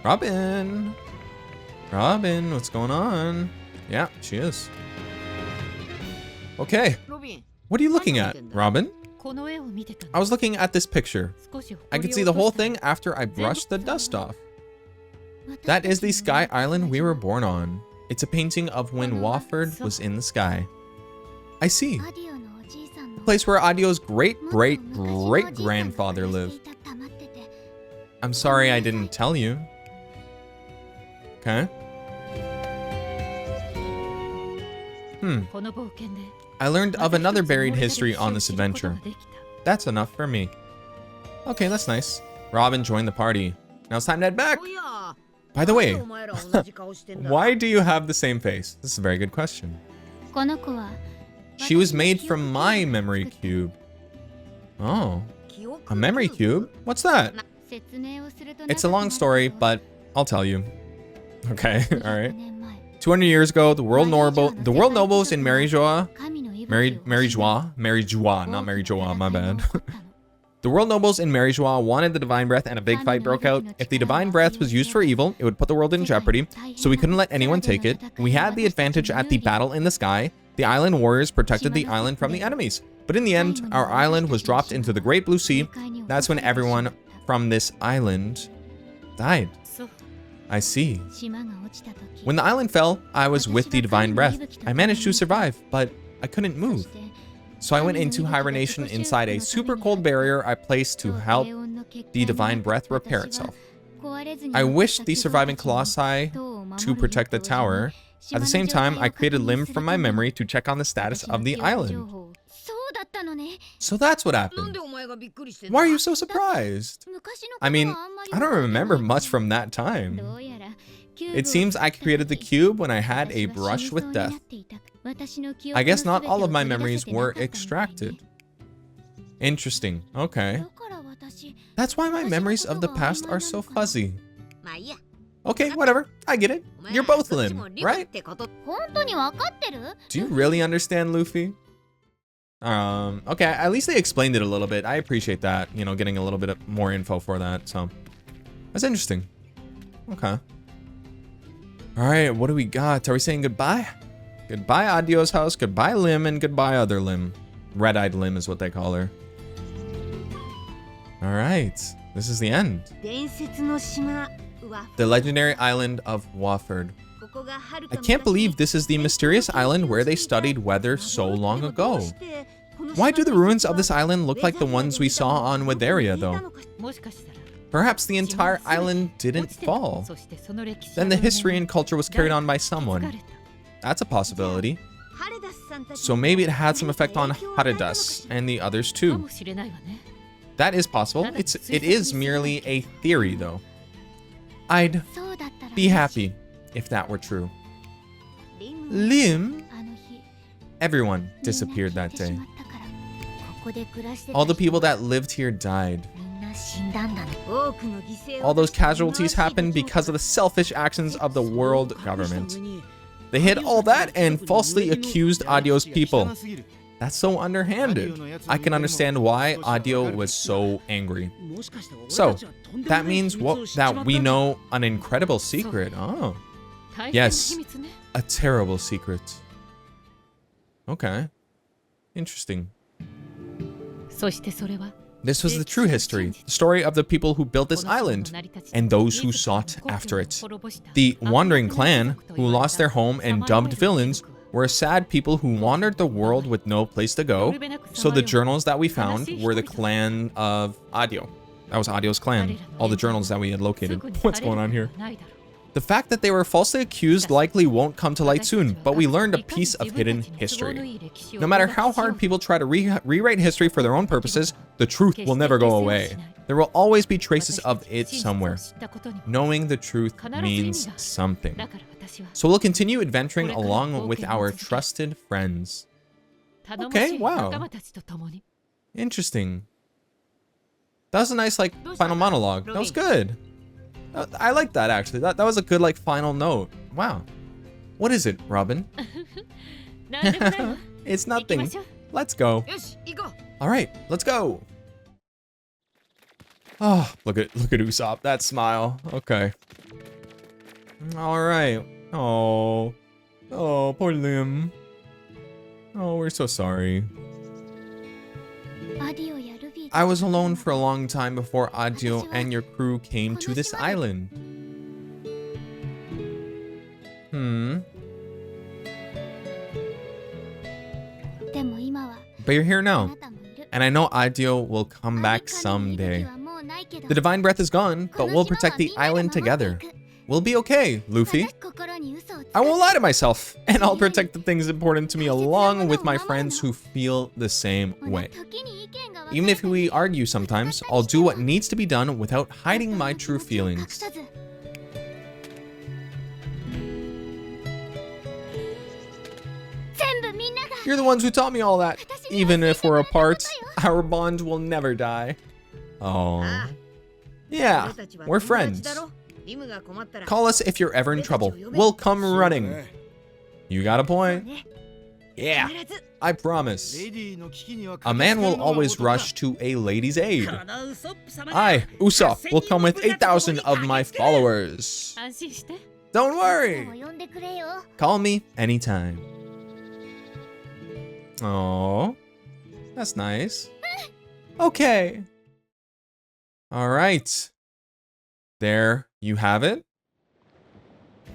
Robin. Robin, what's going on? Yeah, she is. Okay. What are you looking at, Robin? I was looking at this picture. I could see the whole thing after I brushed the dust off. That is the sky island we were born on. It's a painting of when Wofford was in the sky. I see. The place where Adio's great-great-great-grandfather lived. I'm sorry I didn't tell you. Okay. I learned of another buried history on this adventure. That's enough for me. Okay, that's nice. Robin joined the party. Now it's time to head back. By the way, why do you have the same face? This is a very good question. She was made from my memory cube. Oh. A memory cube? What's that? It's a long story, but I'll tell you. Okay, alright. 200 years ago, the world nobles in Maryjoa, not Maryjoa, my bad. The world nobles in Maryjoa wanted the divine breath, and a big fight broke out. If the divine breath was used for evil, it would put the world in jeopardy, so we couldn't let anyone take it. We had the advantage at the battle in the sky. The island warriors protected the island from the enemies. But in the end, our island was dropped into the Great Blue Sea. That's when everyone from this island died. I see. When the island fell, I was with the divine breath. I managed to survive, but I couldn't move. So I went into hibernation inside a super cold barrier I placed to help the divine breath repair itself. I wished the surviving colossi to protect the tower. At the same time, I created Lim from my memory to check on the status of the island. So that's what happened. Why are you so surprised? I mean, I don't remember much from that time. It seems I created the cube when I had a brush with death. I guess not all of my memories were extracted. Interesting. Okay. That's why my memories of the past are so fuzzy. Okay, whatever. I get it. You're both Lim, right? Do you really understand, Luffy? Okay, at least they explained it a little bit. I appreciate that, you know, getting a little bit more info for that, so. That's interesting. Okay. Alright, what do we got? Are we saying goodbye? Goodbye, Adio's house, goodbye, Lim, and goodbye, other Lim. Red-eyed Lim is what they call her. Alright, this is the end. The legendary island of Wofford. I can't believe this is the mysterious island where they studied weather so long ago. Why do the ruins of this island look like the ones we saw on Weatheria, though? Perhaps the entire island didn't fall. Then the history and culture was carried on by someone. That's a possibility. So maybe it had some effect on Haridas and the others too. That is possible. It is merely a theory, though. I'd be happy if that were true. Lim? Everyone disappeared that day. All the people that lived here died. All those casualties happened because of the selfish actions of the world government. They hid all that and falsely accused Adio's people. That's so underhanded. I can understand why Adio was so angry. So, that means that we know an incredible secret. Oh. Yes, a terrible secret. Okay. Interesting. This was the true history, the story of the people who built this island, and those who sought after it. The Wandering Clan, who lost their home and dubbed villains, were sad people who wandered the world with no place to go, so the journals that we found were the clan of Adio. That was Adio's clan, all the journals that we had located. What's going on here? The fact that they were falsely accused likely won't come to light soon, but we learned a piece of hidden history. No matter how hard people try to rewrite history for their own purposes, the truth will never go away. There will always be traces of it somewhere. Knowing the truth means something. So we'll continue adventuring along with our trusted friends. Okay, wow. Interesting. That was a nice, like, final monologue. That was good. I like that, actually. That was a good, like, final note. Wow. What is it, Robin? It's nothing. Let's go. All right, let's go. Oh, look at Usopp. That smile. Okay. All right. Oh, poor Lim. Oh, we're so sorry. I was alone for a long time before Adio and your crew came to this island. But you're here now, and I know Adio will come back someday. The divine breath is gone, but we'll protect the island together. We'll be okay, Luffy. I won't lie to myself, and I'll protect the things important to me along with my friends who feel the same way. Even if we argue sometimes, I'll do what needs to be done without hiding my true feelings. You're the ones who taught me all that. Even if we're apart, our bond will never die. Oh. Yeah, we're friends. Call us if you're ever in trouble. We'll come running. You got a point. Yeah, I promise. A man will always rush to a lady's aid. I, Usopp, will come with 8,000 of my followers. Don't worry. Call me anytime. Oh, that's nice. Okay. All right. There you have it.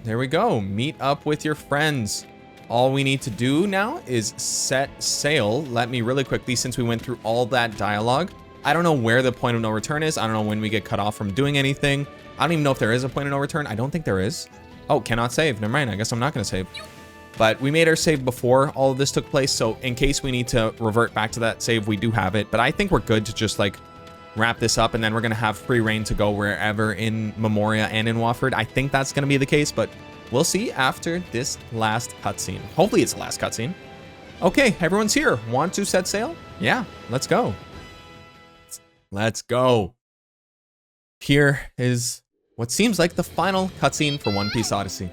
There we go. Meet up with your friends. All we need to do now is set sail. Let me really quickly, since we went through all that dialogue, I don't know where the point of no return is. I don't know when we get cut off from doing anything. I don't even know if there is a point of no return. I don't think there is. Oh, cannot save. Never mind. I guess I'm not going to save. But we made our save before all of this took place. So in case we need to revert back to that save, we do have it. But I think we're good to just like wrap this up, and then we're going to have free reign to go wherever in Memoria and in Wofford. I think that's going to be the case, but we'll see after this last cutscene. Hopefully it's the last cutscene. Okay, everyone's here. Want to set sail? Yeah, let's go. Let's go. Here is what seems like the final cutscene for One Piece Odyssey.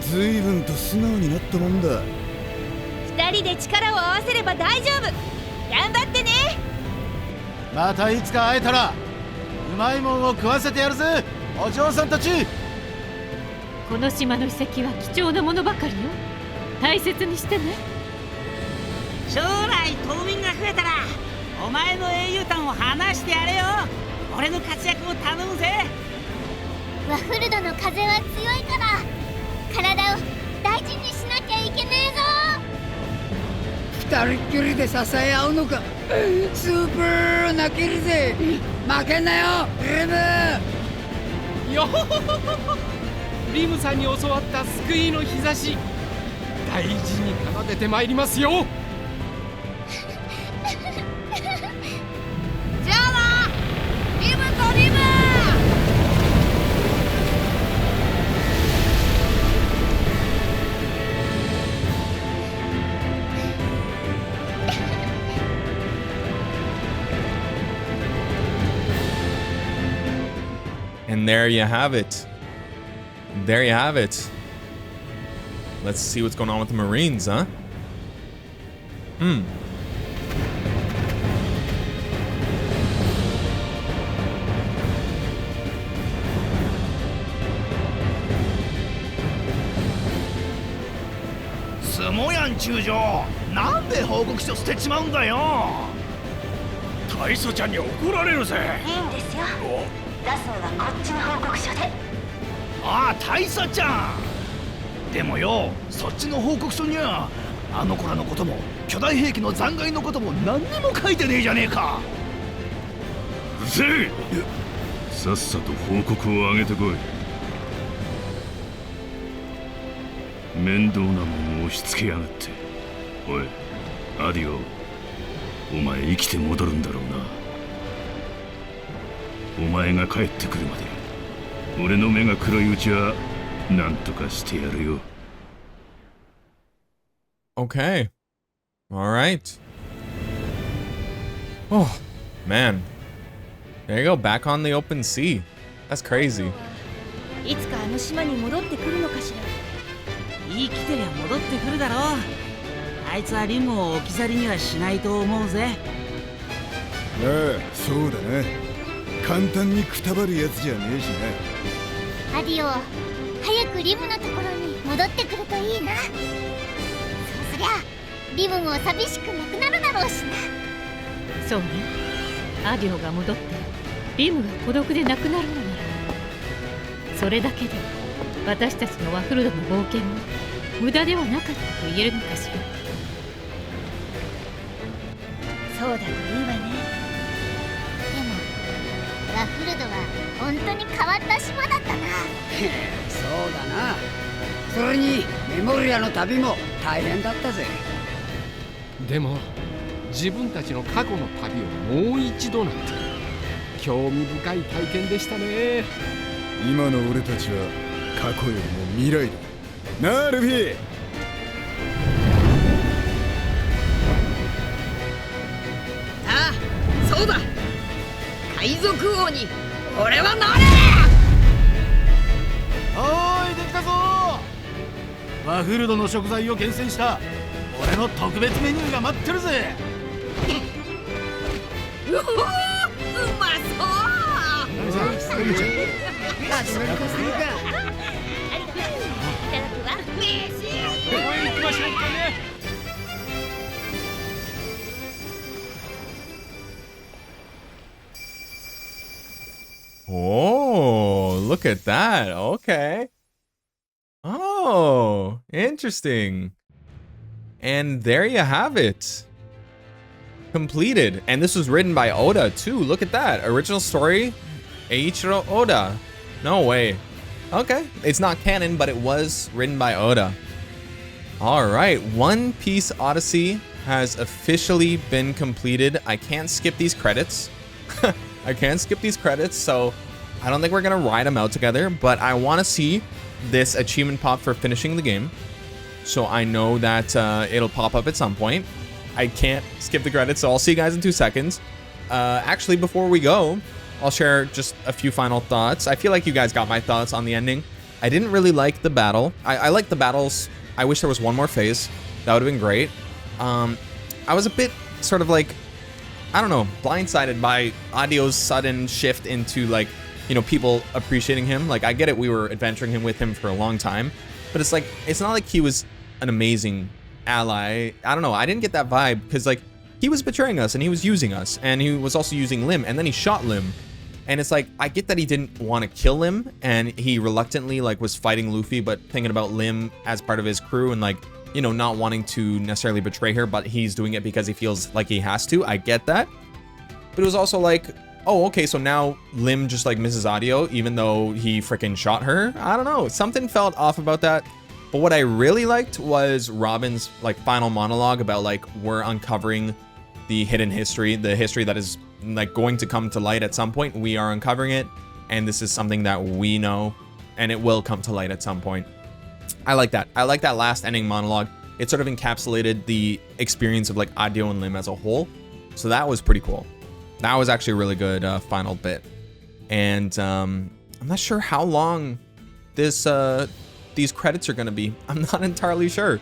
随分と素直になったもんだ。二人で力を合わせれば大丈夫。頑張ってね。またいつか会えたらうまいもんを食わせてやるぜ、お嬢さんたち。この島の遺跡は貴重なものばかりよ。大切にしてね。将来島民が増えたらお前の英雄譚を話してやれよ。俺の活躍を頼むぜ。ワッフルドの風は強いから体を大事にしなきゃいけねえぞ。二人っきりで支え合うのか。スーパー泣けるぜ。負けんなよリム。よほほほほ。リムさんに教わった救いの日差し、大事に奏でてまいりますよ。じゃあな、リムとリム。And there you have it. There you have it. Let's see what's going on with the Marines, huh? Hmm. Smoyan中将、なんで報告書捨てちまうんだよ。大佐ちゃんに怒られるぜ。いいんですよ。出すのはこっちの報告書で。ああ、大佐ちゃん。でもよ、そっちの報告書にはあの子らのことも巨大兵器の残骸のことも何にも書いてねえじゃねえか。うるせえ。さっさと報告を上げてこい。面倒なもん押し付けやがって。おい、アディオ、お前生きて戻るんだろうな。お前が帰ってくるまで俺の目が黒いうちは何とかしてやるよ。 Okay. All right. Oh, man. There you go, back on the open sea. That's crazy. いつかあの島に戻ってくるのかしら。生きてりゃ戻ってくるだろう。あいつはリムを置き去りにはしないと思うぜ。ああ、そうだな。簡単にくたばるやつじゃねえしな。アディオ、早くリムのところに戻ってくるといいな。そうすりゃリムも寂しくなくなるだろうしな。そうね。アディオが戻ってリムが孤独でなくなるのなら、それだけで私たちのワッフルドの冒険も無駄ではなかったと言えるのかしら。そうだといいわね。でもワッフルドは本当に変わった島だったな。そうだな。それにメモリアの旅も大変だったぜ。でも自分たちの過去の旅をもう一度なんて興味深い体験でしたね。今の俺たちは過去よりも未来だ。なあルフィ。ああ、そうだ。海賊王に俺はなれ。おーい、できたぞ。ワフルドの食材を厳選した俺の特別メニューが待ってるぜ。うおー、うまそう。Oh, look at that. Okay. Oh, interesting. And there you have it. Completed. And this was written by Oda too. Look at that. Original story, Eiichiro Oda. No way. Okay. It's not canon, but it was written by Oda. All right. One Piece Odyssey has officially been completed. I can't skip these credits. I can't skip these credits, so I don't think we're gonna ride them out together, but I want to see this achievement pop for finishing the game. So I know that it'll pop up at some point. I can't skip the credits, so I'll see you guys in 2 seconds. Actually, before we go, I'll share just a few final thoughts. I feel like you guys got my thoughts on the ending. I didn't really like the battle. I like the battles. I wish there was one more phase. That would have been great. I was a bit sort of like, I don't know, blindsided by Adio's sudden shift into, like, you know, people appreciating him. Like, I get it, we were adventuring him with him for a long time, but it's like, it's not like he was an amazing ally. I don't know, I didn't get that vibe, because, like, he was betraying us, and he was using us, and he was also using Lim, and then he shot Lim. And it's like, I get that he didn't want to kill Lim, and he reluctantly, like, was fighting Luffy, but thinking about Lim as part of his crew, and, like, you know, not wanting to necessarily betray her, but he's doing it because he feels like he has to. I get that. But it was also like, oh, okay, so now Lim just, like, misses Adio, even though he freaking shot her. I don't know. Something felt off about that. But what I really liked was Robin's, like, final monologue about, like, we're uncovering the hidden history, the history that is, like, going to come to light at some point. We are uncovering it, and this is something that we know, and it will come to light at some point. I like that. I like that last ending monologue. It sort of encapsulated the experience of, like, Adio and Lim as a whole. So that was pretty cool. That was actually a really good final bit. And I'm not sure how long these credits are going to be. I'm not entirely sure.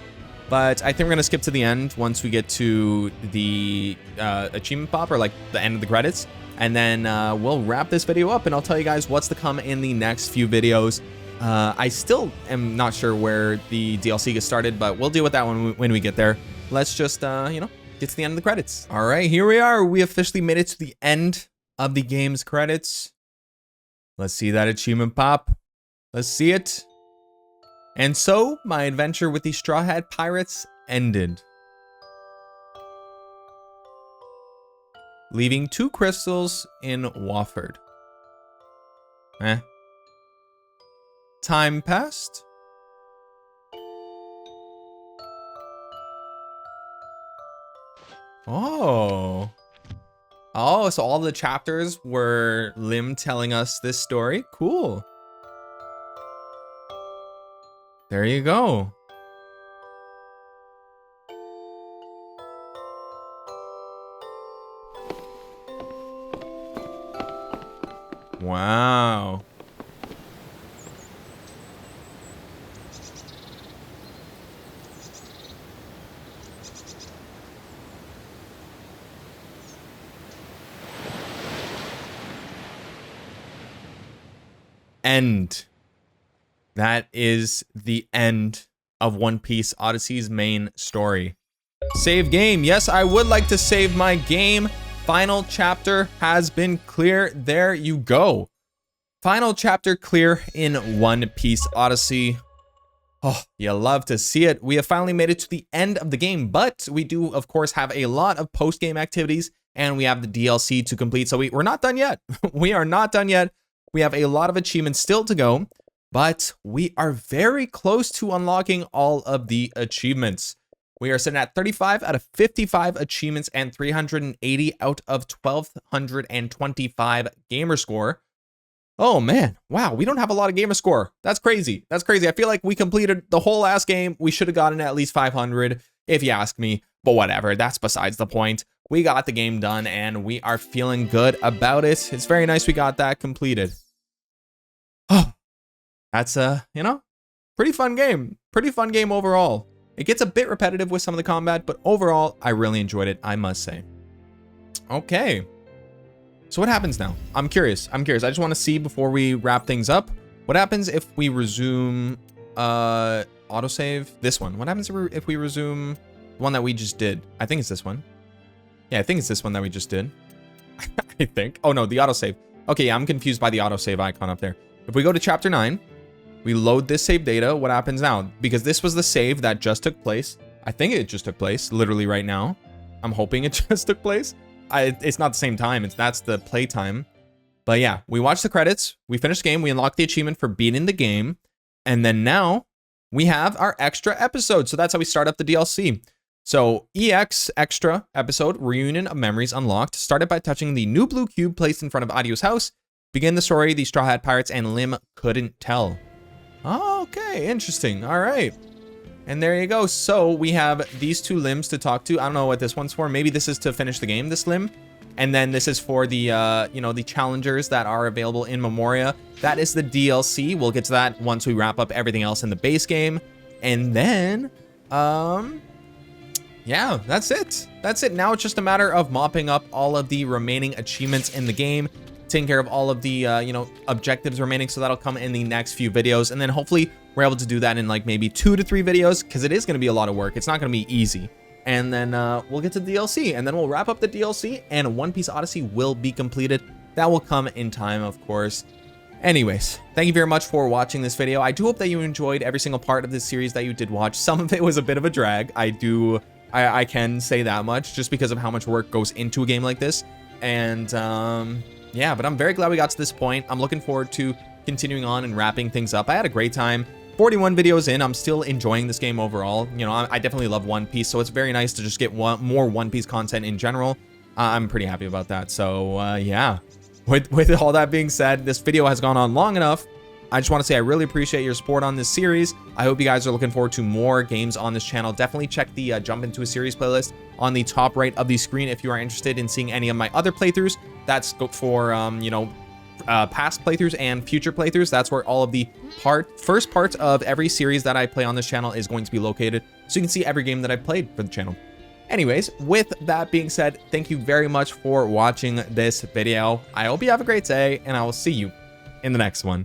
But I think we're going to skip to the end once we get to the achievement pop, or, like, the end of the credits. And then we'll wrap this video up, and I'll tell you guys what's to come in the next few videos. I still am not sure where the DLC gets started, but we'll deal with that when we get there. Let's just, you know, get to the end of the credits. All right, here we are. We officially made it to the end of the game's credits. Let's see that achievement pop. Let's see it. And so, my adventure with the Straw Hat Pirates ended, leaving 2 crystals in Wofford. Time passed. Oh, so all the chapters were Lim telling us this story. Cool. There you go. Wow. End. That is the end of One Piece Odyssey's main story. Save game. Yes, I would like to save my game. Final chapter has been clear. There you go. Final chapter clear in One Piece Odyssey. Oh, you love to see it. We have finally made it to the end of the game, but we do, of course, have a lot of post-game activities, and we have the DLC to complete. So we're not done yet. We are not done yet. We have a lot of achievements still to go, but we are very close to unlocking all of the achievements. We are sitting at 35 out of 55 achievements and 380 out of 1,225 gamer score. Oh man, wow, we don't have a lot of gamer score. That's crazy. That's crazy. I feel like we completed the whole last game. We should have gotten at least 500 if you ask me, but whatever, that's besides the point. We got the game done and we are feeling good about it. It's very nice we got that completed. Oh, that's you know, pretty fun game. Pretty fun game overall. It gets a bit repetitive with some of the combat, but overall, I really enjoyed it, I must say. Okay. So what happens now? I'm curious. I just want to see before we wrap things up. What happens if we resume autosave this one? What happens if we resume the one that we just did? I think it's this one. Yeah, I think it's this one that we just did. I think. Oh no, the autosave. Okay, yeah, I'm confused by the autosave icon up there. If we go to chapter 9, we load this save data, what happens now? Because this was the save that just took place. I think it just took place literally right now. I'm hoping it just took place. It's not the same time. That's the play time. But yeah, we watched the credits. We finished the game. We unlocked the achievement for beating the game. And then now we have our extra episode. So that's how we start up the DLC. So EX extra episode, Reunion of Memories unlocked. Started by touching the new blue cube placed in front of Adio's house. Begin the story, the Straw Hat Pirates and Lim couldn't tell. Okay, interesting. All right. And there you go. So we have these two limbs to talk to. I don't know what this one's for. Maybe this is to finish the game, this limb. And then this is for the, you know, the challengers that are available in Memoria. That is the DLC. We'll get to that once we wrap up everything else in the base game. And then, yeah, that's it. That's it. Now it's just a matter of mopping up all of the remaining achievements in the game, taking care of all of the, you know, objectives remaining. So that'll come in the next few videos. And then hopefully we're able to do that in like maybe 2 to 3 videos because it is going to be a lot of work. It's not going to be easy. And then we'll get to the DLC and then we'll wrap up the DLC and One Piece Odyssey will be completed. That will come in time, of course. Anyways, thank you very much for watching this video. I do hope that you enjoyed every single part of this series that you did watch. Some of it was a bit of a drag. I can say that much just because of how much work goes into a game like this. And yeah, but I'm very glad we got to this point. I'm looking forward to continuing on and wrapping things up. I had a great time. 41 videos in, I'm still enjoying this game overall. You know, I definitely love One Piece, so it's very nice to just get more One Piece content in general. I'm pretty happy about that. So yeah, with all that being said, this video has gone on long enough. I just want to say I really appreciate your support on this series. I hope you guys are looking forward to more games on this channel. Definitely check the Jump Into a Series playlist on the top right of the screen if you are interested in seeing any of my other playthroughs. That's for, you know, past playthroughs and future playthroughs. That's where all of the first parts of every series that I play on this channel is going to be located, so you can see every game that I played for the channel. Anyways, with that being said, thank you very much for watching this video. I hope you have a great day, and I will see you in the next one.